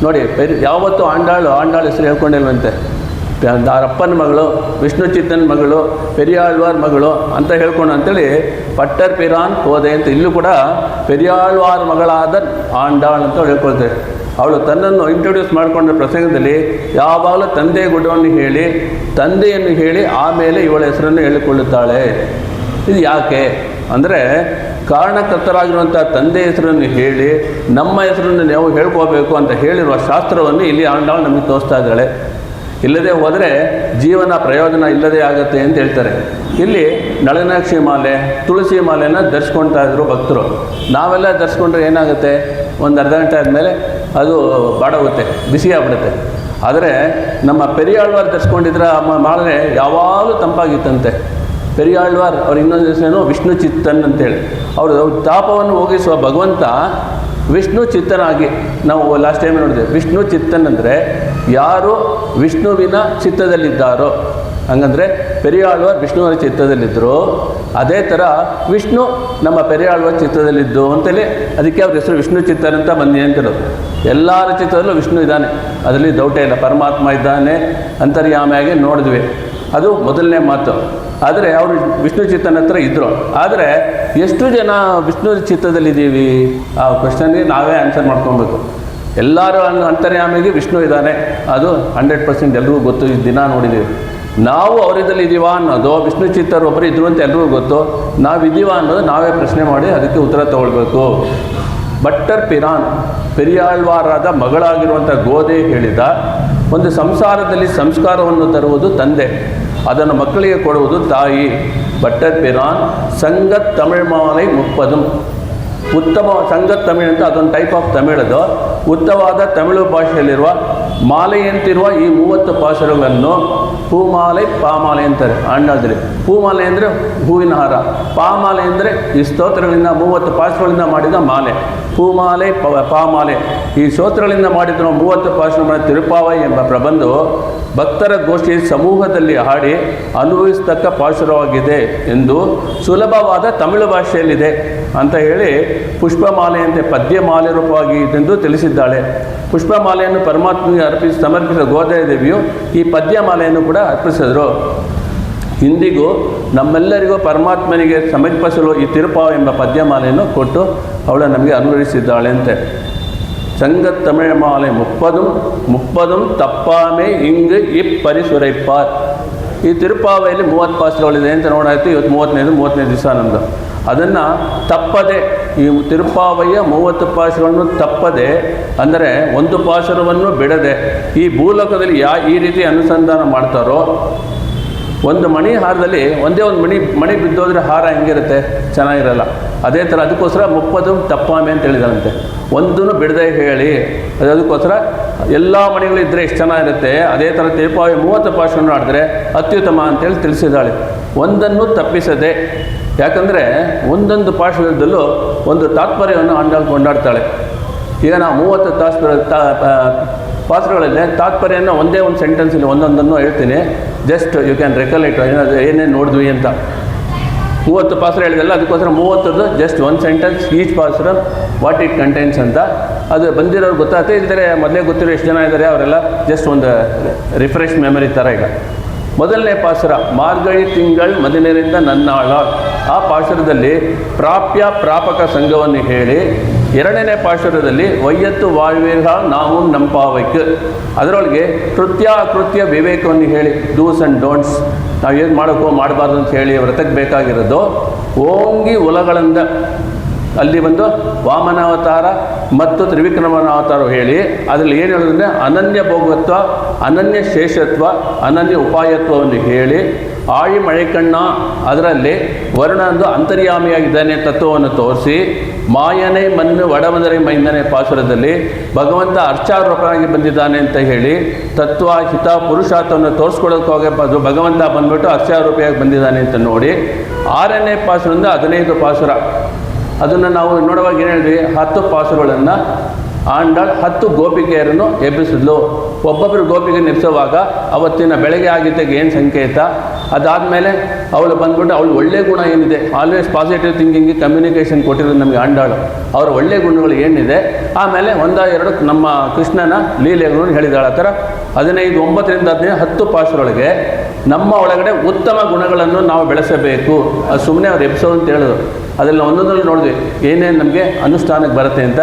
ನೋಡಿ, ಯಾವತ್ತೂ ಆಂಡಾಳು ಹೆಸರು ಹೇಳ್ಕೊಂಡಿಲ್ವಂತೆ. ಅಪ್ಪನ ಮಗಳು, ವಿಷ್ಣು ಚಿತ್ತನ ಮಗಳು, ಪೆರಿಯಾಳ್ವಾರ್ ಮಗಳು ಅಂತ ಹೇಳ್ಕೊಂಡು ಅಂತೇಳಿ ಪಟ್ಟರ್ ಪಿರಾನ್ ಕೋದೆ ಅಂತ ಇಲ್ಲೂ ಕೂಡ ಪೆರಿಯಾಳ್ವಾರ್ ಮಗಳಾದ ಆಂಡಾಳ್ ಅಂತ ಹೇಳ್ಕೊಳ್ತೇವೆ. ಅವಳು ತನ್ನನ್ನು ಇಂಟ್ರೊಡ್ಯೂಸ್ ಮಾಡಿಕೊಂಡ ಪ್ರಸಂಗದಲ್ಲಿ ಯಾವಾಗಲೂ ತಂದೆ ಗುಡ್ಡವನ್ನು ಹೇಳಿ, ತಂದೆಯನ್ನು ಹೇಳಿ ಆಮೇಲೆ ಇವಳ ಹೆಸರನ್ನು ಹೇಳಿಕೊಳ್ಳುತ್ತಾಳೆ. ಇದು ಯಾಕೆ ಅಂದರೆ, ಕಾರಣಕರ್ತರಾಗಿರುವಂಥ ತಂದೆ ಹೆಸರನ್ನು ಹೇಳಿ ನಮ್ಮ ಹೆಸರನ್ನು ನಾವು ಹೇಳ್ಕೋಬೇಕು ಅಂತ ಹೇಳಿರುವ ಶಾಸ್ತ್ರವನ್ನು ಇಲ್ಲಿ ಆಂಡಾಳು ನಮಗೆ ತೋರಿಸ್ತಾ ಇದ್ದಾಳೆ. ಇಲ್ಲದೆ ಹೋದರೆ ಜೀವನ ಪ್ರಯೋಜನ ಇಲ್ಲದೆ ಆಗುತ್ತೆ ಅಂತ ಹೇಳ್ತಾರೆ. ಇಲ್ಲಿ ನಳಿನಾಕ್ಷಿ ಮಾಲೆ, ತುಳಸಿ ಮಾಲೆನ ಧರಿಸ್ಕೊಳ್ತಾ ಇದ್ರು ಭಕ್ತರು. ನಾವೆಲ್ಲ ಧರಿಸ್ಕೊಂಡ್ರೆ ಏನಾಗುತ್ತೆ, ಒಂದು ಅರ್ಧ ಗಂಟೆ ಆದಮೇಲೆ ಅದು ಬಾಡೋಗುತ್ತೆ, ಬಿಸಿ ಆಗ್ಬಿಡುತ್ತೆ. ಆದರೆ ನಮ್ಮ ಪೆರಿಯಾಳ್ವಾರ್ ಧರಿಸ್ಕೊಂಡಿದ್ರೆ ಮಾಲೆ ಯಾವಾಗಲೂ ತಂಪಾಗಿತ್ತಂತೆ. ಪೆರಿಯಾಳ್ವಾರ್ ಅವ್ರ ಇನ್ನೊಂದು ಹೆಸರೇನು ವಿಷ್ಣು ಚಿತ್ತನ್ ಅಂತೇಳಿ. ಅವರು ತಾಪವನ್ನು ಹೋಗಿಸುವ ಭಗವಂತ ವಿಷ್ಣು ಚಿತ್ತನಾಗಿ, ನಾವು ಲಾಸ್ಟ್ ಟೈಮ್ ನೋಡಿದೆ, ವಿಷ್ಣು ಚಿತ್ತನ್ ಅಂದರೆ ಯಾರು ವಿಷ್ಣುವಿನ ಚಿತ್ತದಲ್ಲಿದ್ದಾರೋ, ಹಂಗಂದರೆ ಪೆರಿಯಾಳ್ವಾರ್ ವಿಷ್ಣುವಿನ ಚಿತ್ತದಲ್ಲಿದ್ದರು, ಅದೇ ಥರ ವಿಷ್ಣು ನಮ್ಮ ಪೆರಿಯಾಳ್ವಾರ್ ಚಿತ್ತದಲ್ಲಿದ್ದು ಅಂತೇಳಿ ಅದಕ್ಕೆ ಅವ್ರ ಹೆಸರು ವಿಷ್ಣು ಚಿತ್ತನ್ ಅಂತ ಬಂದಿ ಅಂತಿರೋದು. ಎಲ್ಲರ ಚಿತ್ತದಲ್ಲೂ ವಿಷ್ಣು ಇದ್ದಾನೆ, ಅದರಲ್ಲಿ ಡೌಟೇ ಇಲ್ಲ. ಪರಮಾತ್ಮ ಇದ್ದಾನೆ ಅಂತರ್ಯಾಮಿಯಾಗಿ ನೋಡಿದ್ವಿ, ಅದು ಮೊದಲನೇ ಮಾತು. ಆದರೆ ಅವರು ವಿಷ್ಣು ಚಿತ್ತನ ಹತ್ರ ಇದ್ದರು. ಆದರೆ ಎಷ್ಟು ಜನ ವಿಷ್ಣು ಚಿತ್ತದಲ್ಲಿದ್ದೀವಿ ಆ ಕ್ವಶನ್ಗೆ ನಾವೇ ಆನ್ಸರ್ ಮಾಡ್ಕೊಬೇಕು. ಎಲ್ಲರೂ ಅಂತರ್ಯಾಮಿಗೆ ವಿಷ್ಣು ಇದ್ದಾನೆ, ಅದು 100% ಎಲ್ರಿಗೂ ಗೊತ್ತು, ಈ ದಿನ ನೋಡಿದ್ದೀವಿ. ನಾವು ಅವರಿದ್ದಲ್ಲಿ ಇದ್ದೀವಾ ಅನ್ನೋದು, ವಿಷ್ಣು ಚಿತ್ತರು ಒಬ್ಬರು ಇದ್ರು ಅಂತ ಎಲ್ರಿಗೂ ಗೊತ್ತು, ನಾವಿದ್ದೀವಾ ಅನ್ನೋದು ನಾವೇ ಪ್ರಶ್ನೆ ಮಾಡಿ ಅದಕ್ಕೆ ಉತ್ತರ ತಗೊಳ್ಬೇಕು. ಭಟ್ಟರ್ ಪಿರಾನ್, ಪೆರಿಯಾಳ್ವಾರಾದ ಮಗಳಾಗಿರುವಂಥ ಗೋದೆ ಹೇಳಿದ, ಒಂದು ಸಂಸಾರದಲ್ಲಿ ಸಂಸ್ಕಾರವನ್ನು ತರುವುದು ತಂದೆ, ಅದನ್ನು ಮಕ್ಕಳಿಗೆ ಕೊಡುವುದು ತಾಯಿ. ಭಟ್ಟರ್ ಪಿರಾನ್ ಸಂಗತ್ ತಮಿಳ್ ಮಾಲೈ 30 ಉತ್ತಮ ಸಂಗತ್ ತಮಿಳ್ ಅಂತ ಅದೊಂದು ಟೈಪ್ ಆಫ್ ತಮಿಳದು. ಉತ್ತಮವಾದ ತಮಿಳು ಭಾಷೆಯಲ್ಲಿರುವ ಮಾಲೆಯಂತಿರುವ ಈ 30 ಪಾಸುರಗಳನ್ನು ಹೂಮಾಲೆ ಪಾಮಾಲೆ ಅಂತಾರೆ ಆಂಡಾದಲ್ಲಿ. ಹೂಮಾಲೆ ಅಂದರೆ ಹೂವಿನ ಹಾರ, ಪಾಮಾಲೆ ಅಂದರೆ ಈ ಸ್ತೋತ್ರಗಳಿಂದ 30 ಪಾಸುರಗಳಿಂದ ಮಾಡಿದ ಮಾಲೆ. ಹೂಮಾಲೆ ಪಾಮಾಲೆ, ಈ ಸ್ತೋತ್ರಗಳಿಂದ ಮಾಡಿದ 30 ಪಾಸುರಗಳ ತಿರುಪಾವೈ ಎಂಬ ಪ್ರಬಂಧವು ಭಕ್ತರ ಗೋಷ್ಠಿ ಸಮೂಹದಲ್ಲಿ ಹಾಡಿ ಅನುಭವಿಸತಕ್ಕ ಪಾಸುರವಾಗಿದೆ ಎಂದು ಸುಲಭವಾದ ತಮಿಳು ಭಾಷೆಯಲ್ಲಿದೆ ಅಂತ ಹೇಳಿ ಪುಷ್ಪಮಾಲೆಯಂತೆ ಪದ್ಯಮಾಲೆ ರೂಪವಾಗಿ ಇದೆಂದು ತಿಳಿಸಿದ್ದಾಳೆ. ಪುಷ್ಪಮಾಲೆಯನ್ನು ಪರಮಾತ್ಮನಿಗೆ ಸಮರ್ಪಿಸಿದ ಗೋದಾದೇವಿಯು ಈ ಪದ್ಯಮಾಲೆಯನ್ನು ಕೂಡ ಅರ್ಪಿಸಿದರು. ಇಂದಿಗೂ ನಮ್ಮೆಲ್ಲರಿಗೂ ಪರಮಾತ್ಮನಿಗೆ ಸಮರ್ಪಿಸಲು ಈ ತಿರುಪಾವ ಎಂಬ ಪದ್ಯಮಾಲೆಯನ್ನು ಕೊಟ್ಟು ಅವಳು ನಮಗೆ ಅನುಗ್ರಹಿಸಿದ್ದಾಳೆ ಅಂತೆ. ಸಂಗತ್ ತಮಿಳ್ ಮಾಲೆ 30 ತಪ್ಪಾಮೆ ಇಂಗು ಪರಿಸುರೈಪಾರ್. ಈ ತಿರುಪಾವೆಯಲ್ಲಿ 30 ಪಾಸುರಗಳಿದೆ ಅಂತ ನೋಡಾಯಿತು. ಇವತ್ತು 33ನೇ ದಿವಸ ನಮ್ಮದು. ಅದನ್ನು ತಪ್ಪದೆ, ಈ ತಿರುಪಾವಯ್ಯ 30 ಪಾಸುರಗಳನ್ನು ತಪ್ಪದೆ, ಅಂದರೆ ಒಂದು ಪಾಸುರವನ್ನು ಬಿಡದೆ, ಈ ಭೂಲೋಕದಲ್ಲಿ ಈ ರೀತಿ ಅನುಸಂಧಾನ ಮಾಡ್ತಾರೋ, ಒಂದು ಮಣಿ ಹಾರದಲ್ಲಿ ಒಂದೇ ಒಂದು ಮಣಿ ಬಿದ್ದೋದ್ರೆ ಹಾರ ಹೆಂಗಿರುತ್ತೆ, ಚೆನ್ನಾಗಿರಲ್ಲ. ಅದೇ ಥರ ಅದಕ್ಕೋಸ್ಕರ 30 ತಪ್ಪಾಮೆ ಅಂತ ಹೇಳಿದಾರಂತೆ, ಒಂದನ್ನು ಬಿಡದೆ ಹೇಳಿ. ಅದಕ್ಕೋಸ್ಕರ ಎಲ್ಲ ಮಣಿಗಳಿದ್ದರೆ ಎಷ್ಟು ಚೆನ್ನಾಗಿರುತ್ತೆ, ಅದೇ ಥರ ತಿರುಪಾವೆ 30 ಪಾಸುರವನ್ನು ಆಡಿದ್ರೆ ಅತ್ಯುತ್ತಮ ಅಂತೇಳಿ ತಿಳಿಸಿದ್ದಾಳೆ. ಒಂದನ್ನು ತಪ್ಪಿಸದೆ, ಯಾಕಂದರೆ ಒಂದೊಂದು ಪಾಸುರದಲ್ಲೂ ಒಂದು ತಾತ್ಪರ್ಯವನ್ನು ಕೊಂಡಾಡ್ತಾಳೆ. ಈಗ ನಾವು 30 ಪಾಸುರಗಳಲ್ಲಿ ತಾತ್ಪರ್ಯನ ಒಂದೇ ಒಂದು ಸೆಂಟೆನ್ಸಲ್ಲಿ ಒಂದೊಂದನ್ನು ಹೇಳ್ತೀನಿ, ಜಸ್ಟ್ ಯು ಕ್ಯಾನ್ ರೆಕಲೆಕ್ಟ್ ಏನೇನು ನೋಡಿದ್ವಿ ಅಂತ. 30 ಪಾಸುರ ಹೇಳಿದಲ್ಲ, ಅದಕ್ಕೋಸ್ಕರ 30 ಜಸ್ಟ್ ಒಂದು ಸೆಂಟೆನ್ಸ್ ಈಚ್ ಪಾಸುರ ವಾಟ್ ಇಟ್ ಕಂಟೈನ್ಸ್ ಅಂತ ಅದು ಬಂದಿರೋರು ಗೊತ್ತಾಗುತ್ತೆ. ಇಲ್ಲದೆ ಮೊದಲೇ ಗೊತ್ತಿರೋ ಎಷ್ಟು ಜನ ಇದ್ದಾರೆ ಅವರೆಲ್ಲ ಜಸ್ಟ್ ಒಂದು ರಿಫ್ರೆಶ್ ಮೆಮರಿ ಥರ. ಈಗ ಮೊದಲನೇ ಪಾಸುರ ಮಾರ್ಗಳಿ ತಿಂಗಳ್ ಮದಿನರಿಂದ ನನ್ನಾಳ, ಆ ಪಾಸುರದಲ್ಲಿ ಪ್ರಾಪ್ಯ ಪ್ರಾಪಕ ಸಂಘವನ್ನು ಹೇಳಿ, ಎರಡನೇ ಪಾಸುರದಲ್ಲಿ ವಯ್ಯತ್ತು வாழ்வீர்கள் ನಾವು ನಂಪಾವೈಕ್, ಅದರೊಳಗೆ ಕೃತ್ಯ ಅಕೃತ್ಯ ವಿವೇಕವನ್ನು ಹೇಳಿ, ಡೂಸ್ ಆ್ಯಂಡ್ ಡೋಂಟ್ಸ್, ನಾವು ಏನು ಮಾಡೋಕ್ಕೋ ಮಾಡಬಾರ್ದು ಅಂತ ಹೇಳಿ ವ್ರತಕ್ಕೆ ಬೇಕಾಗಿರೋದು. ಓಂಗಿ ಉಲಗಳಿಂದ ಅಲ್ಲಿ ಬಂದು ವಾಮನಾವತಾರ ಮತ್ತು ತ್ರಿವಿಕ್ರಮನಾವತಾರ ಹೇಳಿ, ಅದರಲ್ಲಿ ಏನು ಹೇಳೋದಂದರೆ ಅನನ್ಯ ಭೋಗತ್ವ, ಅನನ್ಯ ಶೇಷತ್ವ, ಅನನ್ಯ ಉಪಾಯತ್ವವನ್ನು ಹೇಳಿ, ಆಳಿ ಮಳೆಕಣ್ಣ ಅದರಲ್ಲಿ ವರ್ಣಂದು ಅಂತರ್ಯಾಮಿಯಾಗಿದ್ದಾನೆ ತತ್ವವನ್ನು ತೋರಿಸಿ, ಮಾಯನೇ ಮಣ್ಣು ಒಡಮದರೆ ಮೈಂದನೆ ಪಾಸುರದಲ್ಲಿ ಭಗವಂತ ಅರ್ಚಾರೂಪನಾಗಿ ಬಂದಿದ್ದಾನೆ ಅಂತ ಹೇಳಿ ತತ್ವ ಹಿತ ಪುರುಷಾರ್ಥವನ್ನು ತೋರಿಸ್ಕೊಡೋಕ್ಕೋಗಿ ಭಗವಂತ ಬಂದ್ಬಿಟ್ಟು ಅರ್ಚಾರೂಪಿಯಾಗಿ ಬಂದಿದ್ದಾನೆ ಅಂತ ನೋಡಿ, 6ನೇ ಪಾಸುರದಿಂದ 15 ಪಾಸುರ ಅದನ್ನು ನಾವು ನೋಡುವಾಗ ಏನು ಹೇಳಿದ್ವಿ, 10 ಪಾಸುರಗಳನ್ನು ಆಂಡಾಳ್ 10 ಗೋಪಿಕೆಯರನ್ನು ಎಬ್ಬಿಸಿದ್ಲು. ಒಬ್ಬೊಬ್ಬರು ಗೋಪಿಗೆ ನಿಲ್ಲಿಸುವಾಗ ಅವತ್ತಿನ ಬೆಳಗ್ಗೆ ಆಗಿದ್ದಕ್ಕೆ ಏನು ಸಂಕೇತ, ಅದಾದಮೇಲೆ ಅವಳು ಬಂದ್ಬಿಟ್ಟು ಅವಳು ಒಳ್ಳೆಯ ಗುಣ ಏನಿದೆ, ಆಲ್ವೇಸ್ ಪಾಸಿಟಿವ್ ಥಿಂಕಿಂಗ್ ಕಮ್ಯುನಿಕೇಷನ್ ಕೊಟ್ಟಿರೋದು ನಮಗೆ ಆಂಡಾಳು, ಅವರ ಒಳ್ಳೆಯ ಗುಣಗಳು ಏನಿದೆ. ಆಮೇಲೆ 1-2 ನಮ್ಮ ಕೃಷ್ಣನ ಲೀಲೆಗಳನ್ನು ಹೇಳಿದಾಳೆ. ಆ ಥರ 15, 9ರಿಂದ 10 ಪಾಸುರೊಳಗೆ ನಮ್ಮ ಒಳಗಡೆ ಉತ್ತಮ ಗುಣಗಳನ್ನು ನಾವು ಬೆಳೆಸಬೇಕು. ಅದು ಸುಮ್ಮನೆ ಅವ್ರು ಎಬ್ಸೋ ಅಂತ ಹೇಳಿದ್ರು, ಅದರಲ್ಲಿ ಒಂದೊಂದರಲ್ಲಿ ನೋಡಿದ್ವಿ ಏನೇನು ನಮಗೆ ಅನುಷ್ಠಾನಕ್ಕೆ ಬರುತ್ತೆ ಅಂತ.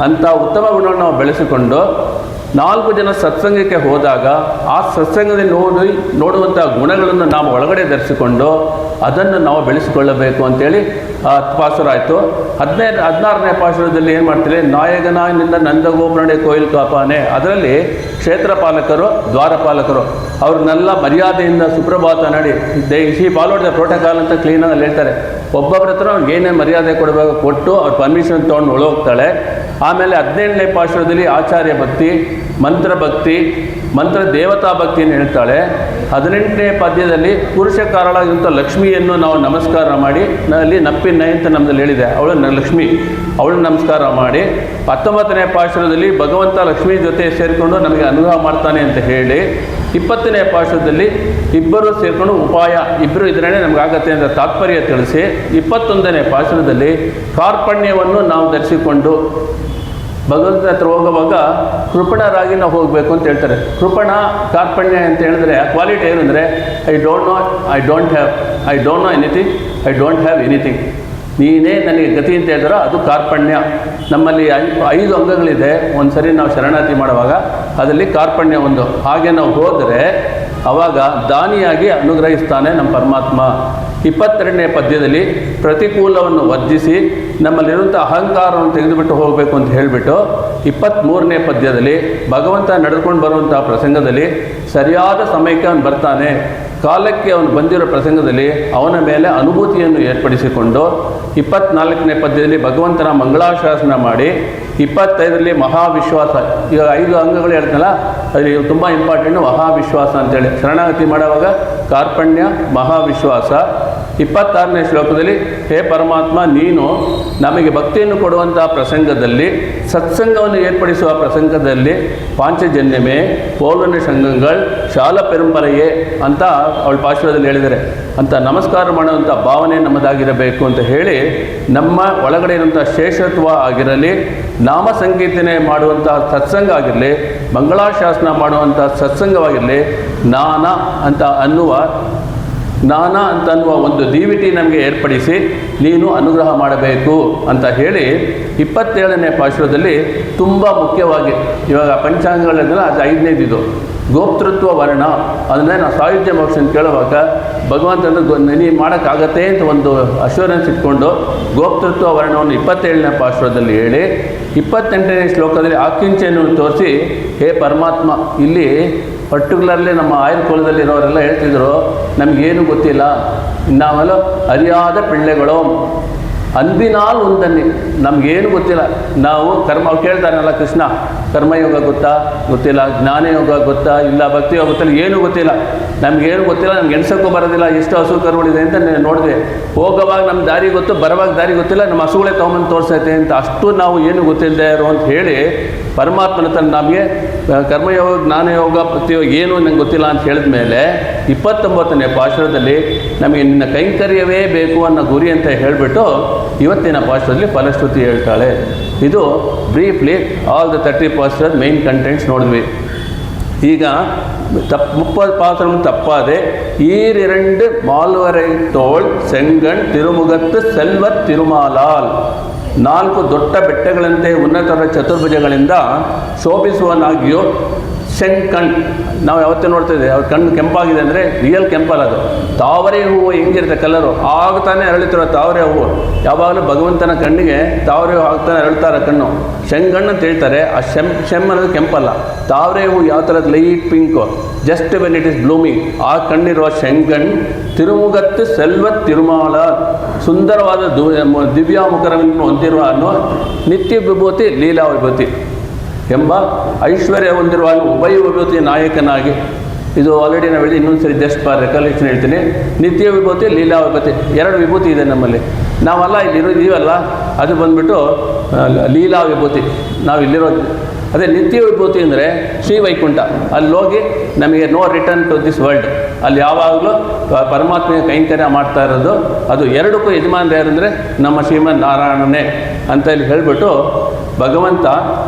ಅಂಥ ಉತ್ತಮ ಗುಣವನ್ನು ನಾವು ಬೆಳೆಸಿಕೊಂಡು 4 ಜನ ಸತ್ಸಂಗಕ್ಕೆ ಹೋದಾಗ ಆ ಸತ್ಸಂಗದಲ್ಲಿ ನೋಡುವಂಥ ಗುಣಗಳನ್ನು ನಾವು ಒಳಗಡೆ ಧರಿಸಿಕೊಂಡು ಅದನ್ನು ನಾವು ಬೆಳೆಸಿಕೊಳ್ಳಬೇಕು ಅಂತೇಳಿ 10 ಪಾಸುರ ಆಯಿತು. 16ನೇ ಪಾಸುರದಲ್ಲಿ ಏನು ಮಾಡ್ತೀವಿ, ನಾಯಕನಿಂದ ನಂದಗೋಪುರಣೆ ಕೋಯಿಲ್ ಕಾಪಾನೆ, ಅದರಲ್ಲಿ ಕ್ಷೇತ್ರಪಾಲಕರು ದ್ವಾರಪಾಲಕರು ಅವ್ರನ್ನೆಲ್ಲ ಮರ್ಯಾದೆಯಿಂದ ಸುಪ್ರಭಾತ ನಡಿ ಶಿ ಫಾಲೋಡ್ ದ ಪ್ರೋಟೋಕಾಲ್ ಅಂತ ಕ್ಲೀನಾಗಿ ಹೇಳ್ತಾರೆ. ಒಬ್ಬೊಬ್ಬರ ಹತ್ರ ಅವ್ರಿಗೆ ಏನೇನು ಮರ್ಯಾದೆ ಕೊಡಬೇಕು ಕೊಟ್ಟು ಅವ್ರ ಪರ್ಮಿಷನ್ ತೊಗೊಂಡು ಒಳಗೋಗ್ತಾಳೆ. ಆಮೇಲೆ 17ನೇ ಪಾಸುರದಲ್ಲಿ ಆಚಾರ್ಯ ಭಕ್ತಿ, ಮಂತ್ರ ಭಕ್ತಿ, ಮಂತ್ರ ದೇವತಾ ಭಕ್ತಿಯನ್ನು ಹೇಳ್ತಾಳೆ. 18ನೇ ಪದ್ಯದಲ್ಲಿ ಪುರುಷ ಕಾರಳಾಗಿರುವಂಥ ಲಕ್ಷ್ಮಿಯನ್ನು ನಾವು ನಮಸ್ಕಾರ ಮಾಡಿ, ಅಲ್ಲಿ ನಪ್ಪಿನ ಅಂತ ನಮ್ಮಲ್ಲಿ ಹೇಳಿದೆ, ಅವಳು ಲಕ್ಷ್ಮಿ, ಅವಳು ನಮಸ್ಕಾರ ಮಾಡಿ 19ನೇ ಪಾಶುರದಲ್ಲಿ ಭಗವಂತ ಲಕ್ಷ್ಮಿ ಜೊತೆ ಸೇರಿಕೊಂಡು ನಮಗೆ ಅನುಗ್ರಹ ಮಾಡ್ತಾನೆ ಅಂತ ಹೇಳಿ 20ನೇ ಪಾಶುರದಲ್ಲಿ ಇಬ್ಬರು ಸೇರಿಕೊಂಡು ಉಪಾಯ, ಇಬ್ಬರು ಇದ್ರೇ ನಮಗಾಗತ್ತೆ ಅಂತ ತಾತ್ಪರ್ಯ ತಿಳಿಸಿ 21ನೇ ಪಾಶುರದಲ್ಲಿ ಕಾರ್ಪಣ್ಯವನ್ನು ನಾವು ಧರಿಸಿಕೊಂಡು ಭಗವಂತನ ಹತ್ರ ಹೋಗುವಾಗ ಕೃಪಣರಾಗಿ ನಾವು ಹೋಗಬೇಕು ಅಂತ ಹೇಳ್ತಾರೆ. ಕೃಪಣ ಕಾರ್ಪಣ್ಯ ಅಂತ ಹೇಳಿದ್ರೆ ಆ ಕ್ವಾಲಿಟಿ ಏನು ಅಂದರೆ I don't know anything, I don't have anything, ನೀನೇ ನನಗೆ ಗತಿ ಅಂತ ಹೇಳಿದ್ರೆ ಅದು ಕಾರ್ಪಣ್ಯ. ನಮ್ಮಲ್ಲಿ 5 ಅಂಗಗಳಿದೆ. ಒಂದು ಸರಿ ನಾವು ಶರಣಾರ್ಥಿ ಮಾಡುವಾಗ ಅದರಲ್ಲಿ ಕಾರ್ಪಣ್ಯ ಒಂದು. ಹಾಗೆ ನಾವು ಹೋದರೆ ಆವಾಗ ದಾನಿಯಾಗಿ ಅನುಗ್ರಹಿಸ್ತಾನೆ ನಮ್ಮ ಪರಮಾತ್ಮ. 22ನೇ ಪದ್ಯದಲ್ಲಿ ಪ್ರತಿಕೂಲವನ್ನು ವರ್ಜಿಸಿ ನಮ್ಮಲ್ಲಿರುವಂಥ ಅಹಂಕಾರವನ್ನು ತೆಗೆದುಬಿಟ್ಟು ಹೋಗಬೇಕು ಅಂತ ಹೇಳಿಬಿಟ್ಟು 23ನೇ ಪದ್ಯದಲ್ಲಿ ಭಗವಂತ ನಡೆದುಕೊಂಡು ಬರುವಂಥ ಪ್ರಸಂಗದಲ್ಲಿ ಸರಿಯಾದ ಸಮಯಕ್ಕೆ ಅವನು ಬರ್ತಾನೆ, ಕಾಲಕ್ಕೆ ಅವನು ಬಂದಿರೋ ಪ್ರಸಂಗದಲ್ಲಿ ಅವನ ಮೇಲೆ ಅನುಭೂತಿಯನ್ನು ಏರ್ಪಡಿಸಿಕೊಂಡು 24ನೇ ಪದ್ಯದಲ್ಲಿ ಭಗವಂತನ ಮಂಗಳಾಶಾಸನ ಮಾಡಿ 25ರಲ್ಲಿ ಮಹಾವಿಶ್ವಾಸ. ಈಗ 5 ಅಂಗಗಳು ಹೇಳ್ತಲ್ಲ, ಅಲ್ಲಿ ತುಂಬ ಇಂಪಾರ್ಟೆಂಟು ಮಹಾವಿಶ್ವಾಸ ಅಂತೇಳಿ. ಶರಣಾಗತಿ ಮಾಡುವಾಗ ಕಾರ್ಪಣ್ಯ, ಮಹಾವಿಶ್ವಾಸ. 26ನೇ ಶ್ಲೋಕದಲ್ಲಿ ಹೇ ಪರಮಾತ್ಮ, ನೀನು ನಮಗೆ ಭಕ್ತಿಯನ್ನು ಕೊಡುವಂಥ ಪ್ರಸಂಗದಲ್ಲಿ, ಸತ್ಸಂಗವನ್ನು ಏರ್ಪಡಿಸುವ ಪ್ರಸಂಗದಲ್ಲಿ ಪಾಂಚಜನ್ಯಮೇ ಪೋಲನ ಸಂಘಗಳು ಶಾಲ ಪೆರುಂಬಲೆಯೇ ಅಂತ ಅವಳ ಪಾಶ್ವದಲ್ಲಿ ಹೇಳಿದರೆ ಅಂತ ನಮಸ್ಕಾರ ಮಾಡುವಂಥ ಭಾವನೆ ನಮ್ಮದಾಗಿರಬೇಕು ಅಂತ ಹೇಳಿ, ನಮ್ಮ ಒಳಗಡೆ ಇರುವಂಥ ಶೇಷತ್ವ ಆಗಿರಲಿ, ನಾಮ ಸಂಕೀರ್ತನೆ ಮಾಡುವಂಥ ಸತ್ಸಂಗ ಆಗಿರಲಿ, ಮಂಗಳಾಶಾಸನ ಮಾಡುವಂಥ ಸತ್ಸಂಗವಾಗಿರಲಿ, ಜ್ಞಾನ ಅಂತ ಅನ್ನುವ ಒಂದು ದಿವಿಟಿ ನಮಗೆ ಏರ್ಪಡಿಸಿ ನೀನು ಅನುಗ್ರಹ ಮಾಡಬೇಕು ಅಂತ ಹೇಳಿ 27ನೇ ಪಾಶುರದಲ್ಲಿ ತುಂಬ ಮುಖ್ಯವಾಗಿ ಇವಾಗ ಪಂಚಾಂಗಗಳನ್ನೆಲ್ಲ ಅದು 5ನೇದು ಇದು ಗೋಪ್ತೃತ್ವ ವರ್ಣ. ಅದನ್ನೇ ನಾವು ಸಾಯುಜ್ಯ ಮೋಕ್ಷ ಅಂತ ಕೇಳುವಾಗ ಭಗವಂತನ ನೀನು ಮಾಡೋಕ್ಕಾಗತ್ತೆ ಅಂತ ಒಂದು ಅಶ್ಯೂರೆನ್ಸ್ ಇಟ್ಕೊಂಡು ಗೋಪ್ತೃತ್ವ ವರ್ಣವನ್ನು 27ನೇ ಪಾಶುರದಲ್ಲಿ ಹೇಳಿ 28ನೇ ಶ್ಲೋಕದಲ್ಲಿ ಆಕಿಂಚೆಯನ್ನು ತೋರಿಸಿ, ಹೇ ಪರಮಾತ್ಮ, ಇಲ್ಲಿ ಪರ್ಟಿಕ್ಯುಲರ್ಲಿ ನಮ್ಮ ಆಯುರ್ ಕುಲದಲ್ಲಿರೋರೆಲ್ಲ ಹೇಳ್ತಿದ್ರು, ನಮಗೇನು ಗೊತ್ತಿಲ್ಲ, ನಾವೆಲ್ಲ ಅರಿಯಾದ ಪಿಳ್ಳೆಗಳು, ಅನ್ಬಿನಾಲ್ ಒಂದನ್ನಿ, ನಮಗೇನು ಗೊತ್ತಿಲ್ಲ, ನಾವು ಕರ್ಮ ಕೇಳ್ತಾನಲ್ಲ ಕೃಷ್ಣ, ಕರ್ಮಯೋಗ ಗೊತ್ತಾ, ಗೊತ್ತಿಲ್ಲ, ಜ್ಞಾನಯೋಗ ಗೊತ್ತಾ, ಇಲ್ಲ ಭಕ್ತಿಯೋಗ ಗೊತ್ತಿಲ್ಲ, ಏನೂ ಗೊತ್ತಿಲ್ಲ, ನಮಗೇನು ಗೊತ್ತಿಲ್ಲ, ನಮ್ಗೆ ಎಣ್ಸೋಕ್ಕೂ ಬರೋದಿಲ್ಲ, ಎಷ್ಟು ಹಸು ಕರುಗಳಿದೆ ಅಂತ ನೋಡಿದೆ, ಹೋಗೋವಾಗ ನಮ್ಮ ದಾರಿ ಗೊತ್ತು, ಬರೋವಾಗ ದಾರಿ ಗೊತ್ತಿಲ್ಲ, ನಮ್ಮ ಹಸುಗಳೇ ತೊಗೊಂಬಂದು ತೋರಿಸೈತೆ ಅಂತ ಅಷ್ಟು ನಾವು ಏನು ಗೊತ್ತಿಲ್ಲದೆ ಇರೋ ಅಂತ ಹೇಳಿ ಪರಮಾತ್ಮನ ತನ್ನ ನಮಗೆ ಕರ್ಮಯೋಗ, ಜ್ಞಾನಯೋಗ, ಭಕ್ತಿಯೋಗ ಏನು ನಂಗೆ ಗೊತ್ತಿಲ್ಲ ಅಂತ ಹೇಳಿದ ಮೇಲೆ 29ನೇ ಪಾಶುರದಲ್ಲಿ ನಮಗೆ ನಿನ್ನ ಕೈಂಕರ್ಯವೇ ಬೇಕು ಅನ್ನೋ ಗುರಿ ಅಂತ ಹೇಳಿಬಿಟ್ಟು ಇವತ್ತಿನ ಪಾಶುರದಲ್ಲಿ ಫಲಶ್ರುತಿ ಹೇಳ್ತಾಳೆ. ಇದು ಬ್ರೀಫ್ಲಿ ಆಲ್ ದ 30 ಪಾಶುರದ ಮೇನ್ ಕಂಟೆಂಟ್ಸ್ ನೋಡಿದ್ವಿ. ಈಗ 30 பாசுரம் தப்பாது. ஈரிரண்டு மால்வரை தோள் செங்கண் திருமுகத்து செல்வத் ತಿರುಮಾಲಾಲ್. 4 ದೊಡ್ಡ ಬೆಟ್ಟಗಳಂತೆ ಉನ್ನತರ ಚತುರ್ಭುಜಗಳಿಂದ ಶೋಭಿಸುವನಾಗಿಯೋ ಶಂಕಣ್. ನಾವು ಯಾವತ್ತೂ ನೋಡ್ತಾ ಇದ್ದೀವಿ, ಅವ್ರ ಕಣ್ಣು ಕೆಂಪಾಗಿದೆ ಅಂದರೆ ರಿಯಲ್ ಕೆಂಪಲ್ಲ, ಅದು ತಾವರೆ ಹೂವು ಹೆಂಗಿರುತ್ತೆ ಕಲರು, ಆಗ್ತಾನೆ ಅರಳುತ್ತಿರೋ ತಾವರೆ ಹೂವು. ಯಾವಾಗಲೂ ಭಗವಂತನ ಕಣ್ಣಿಗೆ ತಾವರೆ ಹೂವು ಆಗ್ತಾನೆ ಅರಳ್ತಾರೆ ಕಣ್ಣು, ಶಂಗಣ್ಣು ಅಂತ ಹೇಳ್ತಾರೆ. ಆ ಶೆಮ್ ಅನ್ನೋದು ಕೆಂಪಲ್ಲ, ತಾವರೆ ಹೂವು ಯಾವ ಥರದ light pink, just when it is blooming, ಆ ಕಣ್ಣಿರುವ ಶಂಗಣ್ ತಿರುಮುಗತ್ತು ಸೆಲ್ವತ್ ತಿರುಮಾಲ. ಸುಂದರವಾದ ದಿವ್ಯಾಮುಖರವನ್ನು ಹೊಂದಿರುವ ಅನ್ನೋ ನಿತ್ಯ ವಿಭೂತಿ ಲೀಲಾ ವಿಭೂತಿ ಎಂಬ ಐಶ್ವರ್ಯ ಹೊಂದಿರುವ ಉಭಯ ವಿಭೂತಿ ನಾಯಕನಾಗಿ. ಇದು ಆಲ್ರೆಡಿ ನಾವು ಹೇಳಿದೆ, ಇನ್ನೊಂದು ಸರಿ ಜಸ್ಟ್ ಫಾರ್ ರೆಕಲೆಕ್ಷನ್ ಹೇಳ್ತೀನಿ. ನಿತ್ಯ ವಿಭೂತಿ, ಲೀಲಾ ವಿಭೂತಿ, 2 ವಿಭೂತಿ ಇದೆ ನಮ್ಮಲ್ಲಿ. ನಾವೆಲ್ಲ ಇಲ್ಲಿರೋದೀವಲ್ಲ, ಅದು ಬಂದುಬಿಟ್ಟು ಲೀಲಾ ವಿಭೂತಿ. ನಾವು ಇಲ್ಲಿರೋದು ಅದೇ ನಿತ್ಯ ವಿಭೂತಿ ಅಂದರೆ ಶ್ರೀವೈಕುಂಠ. ಅಲ್ಲಿ ಹೋಗಿ ನಮಗೆ no return to this world, ಅಲ್ಲಿ ಯಾವಾಗಲೂ ಪರಮಾತ್ಮೆಯ ಕೈಂಕರ್ಯ ಮಾಡ್ತಾ ಇರೋದು. ಅದು 2ಕ್ಕೂ ಯಜಮಾನರು ಯಾರಂದರೆ ನಮ್ಮ ಶ್ರೀಮನ್ ನಾರಾಯಣನೇ ಅಂತ ಇಲ್ಲಿ ಹೇಳಿಬಿಟ್ಟು ಭಗವಂತ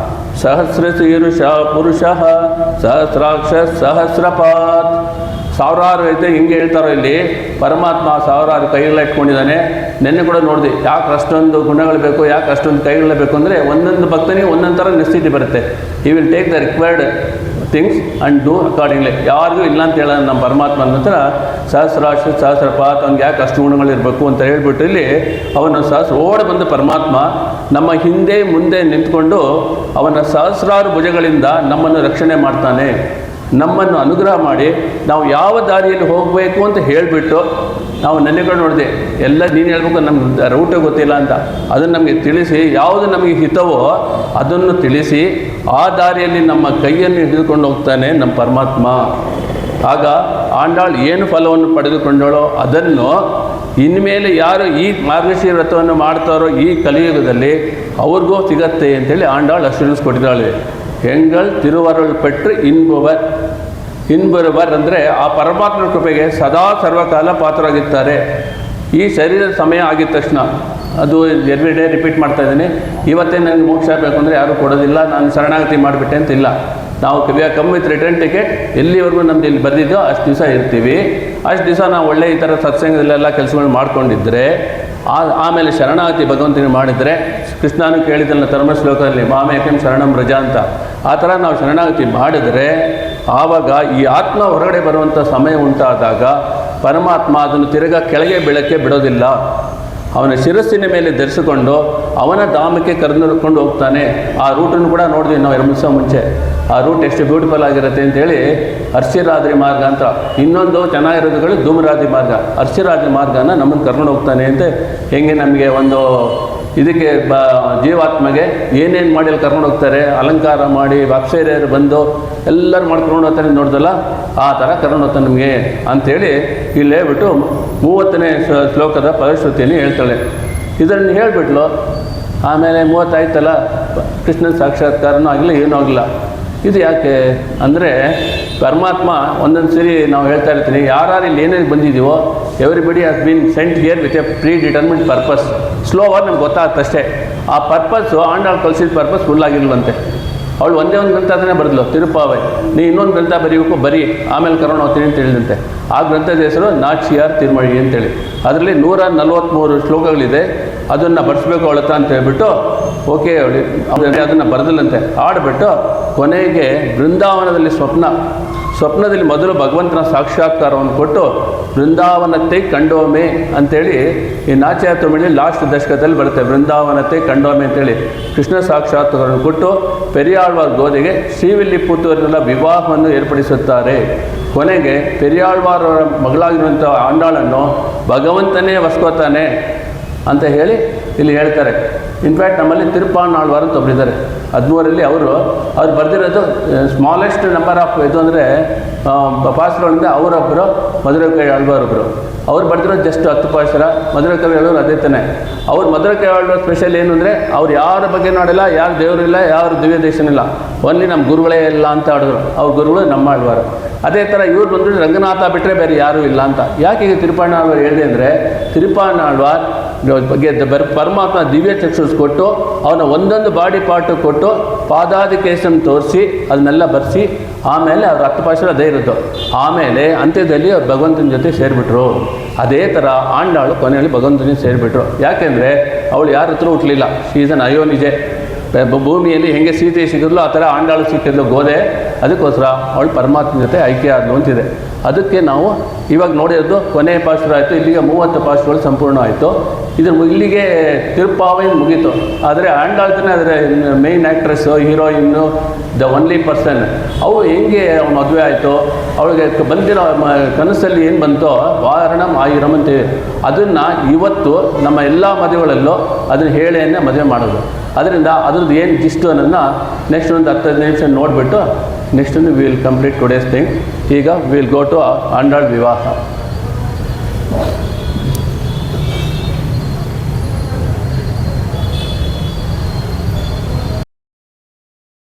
ಸಹಸ್ರ ಶೀರುಷ ಪುರುಷ ಸಹಸ್ರಾಕ್ಷ ಸಹಸ್ರಪಾತ್. 1000 ಐತೆ ಹಿಂಗೆ ಹೇಳ್ತಾರೋ ಇಲ್ಲಿ ಪರಮಾತ್ಮ 1000 ಕೈಗಳ ಇಟ್ಕೊಂಡಿದ್ದಾನೆ. ನೆನ್ನೆ ಕೂಡ ನೋಡಿದೆ, ಯಾಕೆ ಅಷ್ಟೊಂದು ಗುಣಗಳು ಬೇಕು, ಯಾಕೆ ಅಷ್ಟೊಂದು ಕೈಗಳು ಬೇಕು ಅಂದರೆ ಒಂದೊಂದು ಭಕ್ತನಿಗೆ ಒಂದೊಂದು ಥರ ನಿಶ್ಚಿತಿ ಬರುತ್ತೆ. ಈ will take the required things and do accordingly. ಯಾರಿಗೂ ಇಲ್ಲ ಅಂತ ಹೇಳೋದು ನಮ್ಮ ಪರಮಾತ್ಮ ನಂತರ ಸಹಸ್ರಾಕ್ಷ ಸಹಸ್ರಪಾತ್, ಅವ್ನಿಗೆ ಯಾಕೆ ಅಷ್ಟು ಗುಣಗಳಿರಬೇಕು ಅಂತ ಹೇಳ್ಬಿಟ್ಟು ಇಲ್ಲಿ ಅವನ ಓಡಿ ಬಂದು ಪರಮಾತ್ಮ ನಮ್ಮ ಹಿಂದೆ ಮುಂದೆ ನಿಂತ್ಕೊಂಡು ಅವನ ಸಹಸ್ರಾರು ಭುಜಗಳಿಂದ ನಮ್ಮನ್ನು ರಕ್ಷಣೆ ಮಾಡ್ತಾನೆ. ನಮ್ಮನ್ನು ಅನುಗ್ರಹ ಮಾಡಿ ನಾವು ಯಾವ ದಾರಿಯಲ್ಲಿ ಹೋಗಬೇಕು ಅಂತ ಹೇಳಿಬಿಟ್ಟು, ನಾವು ನೆನ್ನೆಗಳು ನೋಡಿದೆ, ಎಲ್ಲ ನೀನು ಹೇಳ್ಬೇಕು, ನಮ್ಗೆ ರೂಟೇ ಗೊತ್ತಿಲ್ಲ ಅಂತ, ಅದನ್ನು ನಮಗೆ ತಿಳಿಸಿ, ಯಾವುದು ನಮಗೆ ಹಿತವೋ ಅದನ್ನು ತಿಳಿಸಿ ಆ ದಾರಿಯಲ್ಲಿ ನಮ್ಮ ಕೈಯನ್ನು ಹಿಡಿದುಕೊಂಡು ಹೋಗ್ತಾನೆ ನಮ್ಮ ಪರಮಾತ್ಮ. ಆಗ ಆಂಡಾಳು ಏನು ಫಲವನ್ನು ಪಡೆದುಕೊಂಡಳೋ ಅದನ್ನು ಇನ್ಮೇಲೆ ಯಾರು ಈ ಮಾರ್ಗಶಿರ ವ್ರತವನ್ನು ಮಾಡ್ತಾರೋ ಈ ಕಲಿಯುಗದಲ್ಲಿ ಅವ್ರಿಗೂ ಸಿಗತ್ತೆ ಅಂತೇಳಿ ಆಂಡಾಳು ಅಶ್ಯೂರೆನ್ಸ್ ಕೊಟ್ಟಿದ್ದಾಳೆ. ಎಂಗಳು ತಿರುವರಳು ಪೆಟ್ಟರು ಇನ್ಬರುವರ್ ಅಂದರೆ ಆ ಪರಮಾತ್ಮನ ಕೃಪೆಗೆ ಸದಾ ಸರ್ವಕಾಲ ಪಾತ್ರರಾಗಿರ್ತಾರೆ. ಈ ಶರೀರದ ಸಮಯ ಆಗಿದ ತಕ್ಷಣ, ಅದು ಎವ್ರಿ ಡೇ ರಿಪೀಟ್ ಮಾಡ್ತಾ ಇದ್ದೀನಿ, ಇವತ್ತೇ ನನಗೆ ಮೋಕ್ಷ ಬೇಕು ಅಂದರೆ ಯಾರೂ ಕೊಡೋದಿಲ್ಲ, ನಾನು ಶರಣಾಗತಿ ಮಾಡಿಬಿಟ್ಟೆ ಅಂತಿಲ್ಲ. ನಾವು ಕಮ್ ವಿತ್ ರಿಟರ್ನ್ ಟಿಕೆಟ್, ಎಲ್ಲಿವರೆಗೂ ನಮ್ದು ಇಲ್ಲಿ ಬಂದಿದ್ದೋ ಅಷ್ಟು ದಿವಸ ಇರ್ತೀವಿ. ಅಷ್ಟು ದಿವಸ ನಾವು ಒಳ್ಳೆ ಈ ಥರ ಸತ್ಸಂಗದಲ್ಲೆಲ್ಲ ಕೆಲಸಗಳು ಮಾಡ್ಕೊಂಡಿದ್ದರೆ, ಆಮೇಲೆ ಶರಣಾಗತಿ ಭಗವಂತನಿಗೆ ಮಾಡಿದರೆ, ಕೃಷ್ಣನು ಕೇಳಿದಲ್ಲ ಧರ್ಮ ಶ್ಲೋಕದಲ್ಲಿ ಮಾಮೇಕಂ ಶರಣಂ ವ್ರಜ ಅಂತ, ಆ ಥರ ನಾವು ಶರಣಾಗತಿ ಮಾಡಿದರೆ ಆವಾಗ ಈ ಆತ್ಮ ಹೊರಗಡೆ ಬರುವಂಥ ಸಮಯ ಉಂಟಾದಾಗ ಪರಮಾತ್ಮ ಅದನ್ನು ತಿರುಗಾ ಕೆಳಗೆ ಬೆಳಕ್ಕೆ ಬಿಡೋದಿಲ್ಲ. ಅವನ ಶಿರಸ್ಸಿನ ಮೇಲೆ ಧರಿಸಿಕೊಂಡು ಅವನ ಧಾಮಕ್ಕೆ ಕರೆದುಕೊಂಡು ಹೋಗ್ತಾನೆ. ಆ ರೂಟನ್ನು ಕೂಡ ನೋಡಿದ್ವಿ ನಾವು 2 ದಿವಸ ಮುಂಚೆ. ಆ ರೂಟ್ ಎಷ್ಟು ಬ್ಯೂಟಿಫುಲ್ ಆಗಿರುತ್ತೆ ಅಂತೇಳಿ ಅರ್ಚಿರಾದ್ರಿ ಮಾರ್ಗ ಅಂತ. ಇನ್ನೊಂದು ಚೆನ್ನಾಗಿರೋದುಗಳು ಧೂಮರಾದ್ರಿ ಮಾರ್ಗ. ಅರ್ಚಿರಾದ್ರಿ ಮಾರ್ಗನ ನಮ್ಮನ್ನು ಕರ್ಕೊಂಡು ಹೋಗ್ತಾನೆ ಅಂತ. ಹೆಂಗೆ ನಮಗೆ ಒಂದು ಇದಕ್ಕೆ ಜೀವಾತ್ಮಗೆ ಏನೇನು ಮಾಡಿ ಅಲ್ಲಿ ಕರ್ಕೊಂಡು ಹೋಗ್ತಾರೆ, ಅಲಂಕಾರ ಮಾಡಿ ಅಪ್ಸರೆಯರು ಬಂದು ಎಲ್ಲರೂ ಮಾಡ್ಕೊಂಡು ಹೋಗ್ತಾನೆ ನೋಡ್ದಲ್ಲ, ಆ ಥರ ಕರ್ಕೊಂಡು ಹೋಗ್ತಾನೆ ನಮಗೆ ಅಂಥೇಳಿ ಇಲ್ಲಿ ಹೇಳ್ಬಿಟ್ಟು 30ನೇ ಶ್ಲೋಕದ ಫಲಶ್ರುತಿಯನ್ನು ಹೇಳ್ತಾಳೆ. ಇದನ್ನು ಹೇಳಿಬಿಟ್ಲು. ಆಮೇಲೆ 30 ಆಯ್ತಲ್ಲ, ಕೃಷ್ಣನ ಸಾಕ್ಷಾತ್ಕಾರನೂ ಆಗಿಲ್ಲ, ಏನೂ ಆಗಿಲ್ಲ. ಇದು ಯಾಕೆ ಅಂದರೆ ಪರಮಾತ್ಮ ಒಂದೊಂದು ಸರಿ ನಾವು ಹೇಳ್ತಾ ಇರ್ತೀನಿ, ಯಾರು ಇಲ್ಲಿ ಏನೇನು ಬಂದಿದ್ದೀವೋ everybody has been sent here with a predetermined purpose. ಸ್ಲೋವರ್ ನಮ್ಗೆ ಗೊತ್ತಾಗ್ತಷ್ಟೇ. ಆ ಪರ್ಪಸ್ಸು ಆಂಡಾಳು ಕಲಿಸಿದ ಪರ್ಪಸ್ ಫುಲ್ ಆಗಿಲ್ವಂತೆ. ಅವಳು ಒಂದೇ ಒಂದು ಗ್ರಂಥ ಅದನ್ನೇ ಬರೆದ್ಲು, ತಿರುಪಾವೆ. ನೀ ಇನ್ನೊಂದು ಗ್ರಂಥ ಬರೀಬೇಕು, ಬರೀ ಆಮೇಲೆ ಕರ್ಕೊಂಡು ಹೋಗ್ತೀನಿ ಅಂತ ಹೇಳಿದಂತೆ. ಆ ಗ್ರಂಥದ ಹೆಸರು ನಾಚಿಯಾರ್ ತಿರುಮಳಿ ಅಂತೇಳಿ. ಅದರಲ್ಲಿ 143 ಶ್ಲೋಕಗಳಿದೆ. ಅದನ್ನು ಬರೆಸ್ಬೇಕು ಅವಳ ಹತ್ರ ಅಂತ ಹೇಳ್ಬಿಟ್ಟು ಓಕೆ ಅವಳು ಅದನ್ನು ಬರೆದಲ್ಲಂತೆ. ಆಡ್ಬಿಟ್ಟು ಕೊನೆಗೆ ಬೃಂದಾವನದಲ್ಲಿ ಸ್ವಪ್ನದಲ್ಲಿ ಮೊದಲು ಭಗವಂತನ ಸಾಕ್ಷಾತ್ಕಾರವನ್ನು ಕೊಟ್ಟು ಬೃಂದಾವನತೆ ಕಂಡೋಮೆ ಅಂಥೇಳಿ ಈ ನಾಚಿಯಾರ್ ತಿರುಮಳಿ ಲಾಸ್ಟ್ ದಶಕದಲ್ಲಿ ಬರುತ್ತೆ. ಬೃಂದಾವನತೆ ಕಂಡೋಮೆ ಅಂತೇಳಿ ಕೃಷ್ಣ ಸಾಕ್ಷಾತ್ಕಾರವನ್ನು ಕೊಟ್ಟು ಪೆರಿಯಾಳ್ವಾರ್ ಗೋದೆಗೆ ಶ್ರೀವಿಲ್ಲಿಪುತ್ತೂರಿನ ವಿವಾಹವನ್ನು ಏರ್ಪಡಿಸುತ್ತಾರೆ. ಕೊನೆಗೆ ಪೆರಿಯಾಳ್ವಾರವರ ಮಗಳಾಗಿರುವಂಥ ಆಂಡಾಳನ್ನು ಭಗವಂತನೇ ವಸ್ಕೋತಾನೆ ಅಂತ ಹೇಳಿ ಇಲ್ಲಿ ಹೇಳ್ತಾರೆ. ಇನ್ಫ್ಯಾಕ್ಟ್ ನಮ್ಮಲ್ಲಿ ತಿರುಪಾನಾಳ್ವಾರ್ ಅಂತ ಒಬ್ಬರಿದ್ದಾರೆ. 13ರಲ್ಲಿ ಅವ್ರು ಬರೆದಿರೋದು ಸ್ಮಾಲೆಸ್ಟ್ ನಂಬರ್ ಆಫ್ ಇದು ಅಂದರೆ ಪಾಸ್ಗಳಿಂದ ಅವರೊಬ್ಬರು, ಮಧುರ ಕೈ ಆಳ್ವಾರೊಬ್ಬರು. ಅವ್ರು ಬರೆದಿರೋದು ಜಸ್ಟ್ 10 ಪಾಸ್ರ. ಮಧುರ ಕವಿ ಆಳ್ವಾರ್ ಅದೇ ತಾನೆ. ಅವ್ರು ಮಧುರ ಕೈ ಆಳ್ವಾರ್ ಸ್ಪೆಷಲ್ ಏನು ಅಂದರೆ ಅವ್ರು ಯಾರ ಬಗ್ಗೆ ನೋಡಿಲ್ಲ, ಯಾರು ದೇವರಿಲ್ಲ, ಯಾರು ದಿವ್ಯ ದೇಶನಿಲ್ಲ, ಓನ್ಲಿ ನಮ್ಮ ಗುರುಗಳೇ ಇಲ್ಲ ಅಂತ ಆಡಿದ್ರು. ಅವ್ರ ಗುರುಗಳು ನಮ್ಮ ಆಳ್ವಾರು. ಅದೇ ಥರ ಇವ್ರು ಬಂದರೆ ರಂಗನಾಥ ಬಿಟ್ಟರೆ ಬೇರೆ ಯಾರೂ ಇಲ್ಲ ಅಂತ. ಯಾಕೆ ಈಗ ತಿರುಪಾನಾಳ್ವಾರ್ ಹೇಳಿದೆ ಅಂದರೆ ತಿರುಪಾನಾಳ್ವಾರ್ ಬಗ್ಗೆ ಪರಮಾತ್ಮ ದಿವ್ಯ ಚಕ್ಷುಸ್ ಕೊಟ್ಟು ಅವನ ಒಂದೊಂದು ಬಾಡಿ ಪಾರ್ಟು ಕೊಟ್ಟು ಪಾದಾದಿ ಕೇಸನ್ನು ತೋರಿಸಿ ಅದನ್ನೆಲ್ಲ ಬರೆಸಿ ಆಮೇಲೆ ಅವ್ರ 10 ಪಾಶರ ಅದೇ ಇರೋದು. ಆಮೇಲೆ ಅಂತ್ಯದಲ್ಲಿ ಅವ್ರು ಭಗವಂತನ ಜೊತೆ ಸೇರಿಬಿಟ್ರು. ಅದೇ ಥರ ಆಂಡಾಳು ಕೊನೆಯಲ್ಲಿ ಭಗವಂತನಿಗೆ ಸೇರಿಬಿಟ್ರು. ಯಾಕೆಂದರೆ ಅವಳು ಯಾರ ಹತ್ರ ಹುಟ್ಟಲಿಲ್ಲ. ಸೀಸನ್ ಅಯೋನಿಜೆ ಭೂಮಿಯಲ್ಲಿ ಹೆಂಗೆ ಸೀತೆ ಸಿಗಿದ್ಲು ಆ ಥರ ಆಂಡಾಳು ಸಿಕ್ಕಿದ್ಲು ಗೋದೆ. ಅದಕ್ಕೋಸ್ಕರ ಅವಳು ಪರಮಾತ್ಮನ ಜೊತೆ ಐಕ್ಯ ಆದ್ಲು ಅಂತಿದೆ. ಅದಕ್ಕೆ ನಾವು ಇವಾಗ ನೋಡಿರೋದು ಕೊನೆಯ ಪಾಶ್ರ ಆಯಿತು. ಇಲ್ಲಿಗೆ 30 ಪಾಶ್ರಗಳು ಸಂಪೂರ್ಣ ಆಯಿತು. ಇಲ್ಲಿಗೆ ತಿರುಪಾವೆ ಮುಗೀತು. ಆದರೆ ಆಂಡಾಳ್ತಾನೆ ಅದರ main actress, heroine, the only person. ಅವು ಹೆಂಗೆ ಮದುವೆ ಆಯಿತು, ಅವಳಿಗೆ ಬಂದಿರೋ ಕನಸಲ್ಲಿ ಏನು ಬಂತೋ ವಾರಣಂ ಆಯುರಂ ಅಂತೀವಿ. ಅದನ್ನು ಇವತ್ತು ನಮ್ಮ ಎಲ್ಲ ಮದುವೆಗಳಲ್ಲೂ ಅದನ್ನು ಹೇಳೇನೆ ಮದುವೆ ಮಾಡೋದು. ಅದರಿಂದ ಅದ್ರದ್ದು ಏನು ಜಿಸ್ಟು ಅನ್ನೋದನ್ನ ನೆಕ್ಸ್ಟ್ ಒಂದು 10-15 ನಿಮಿಷ ನೋಡಿಬಿಟ್ಟು next we will complete today's thing. ಈಗ ವಿಲ್ ಗೋ ಟು ಆಂಡಾಳ್ ವಿವಾಹ.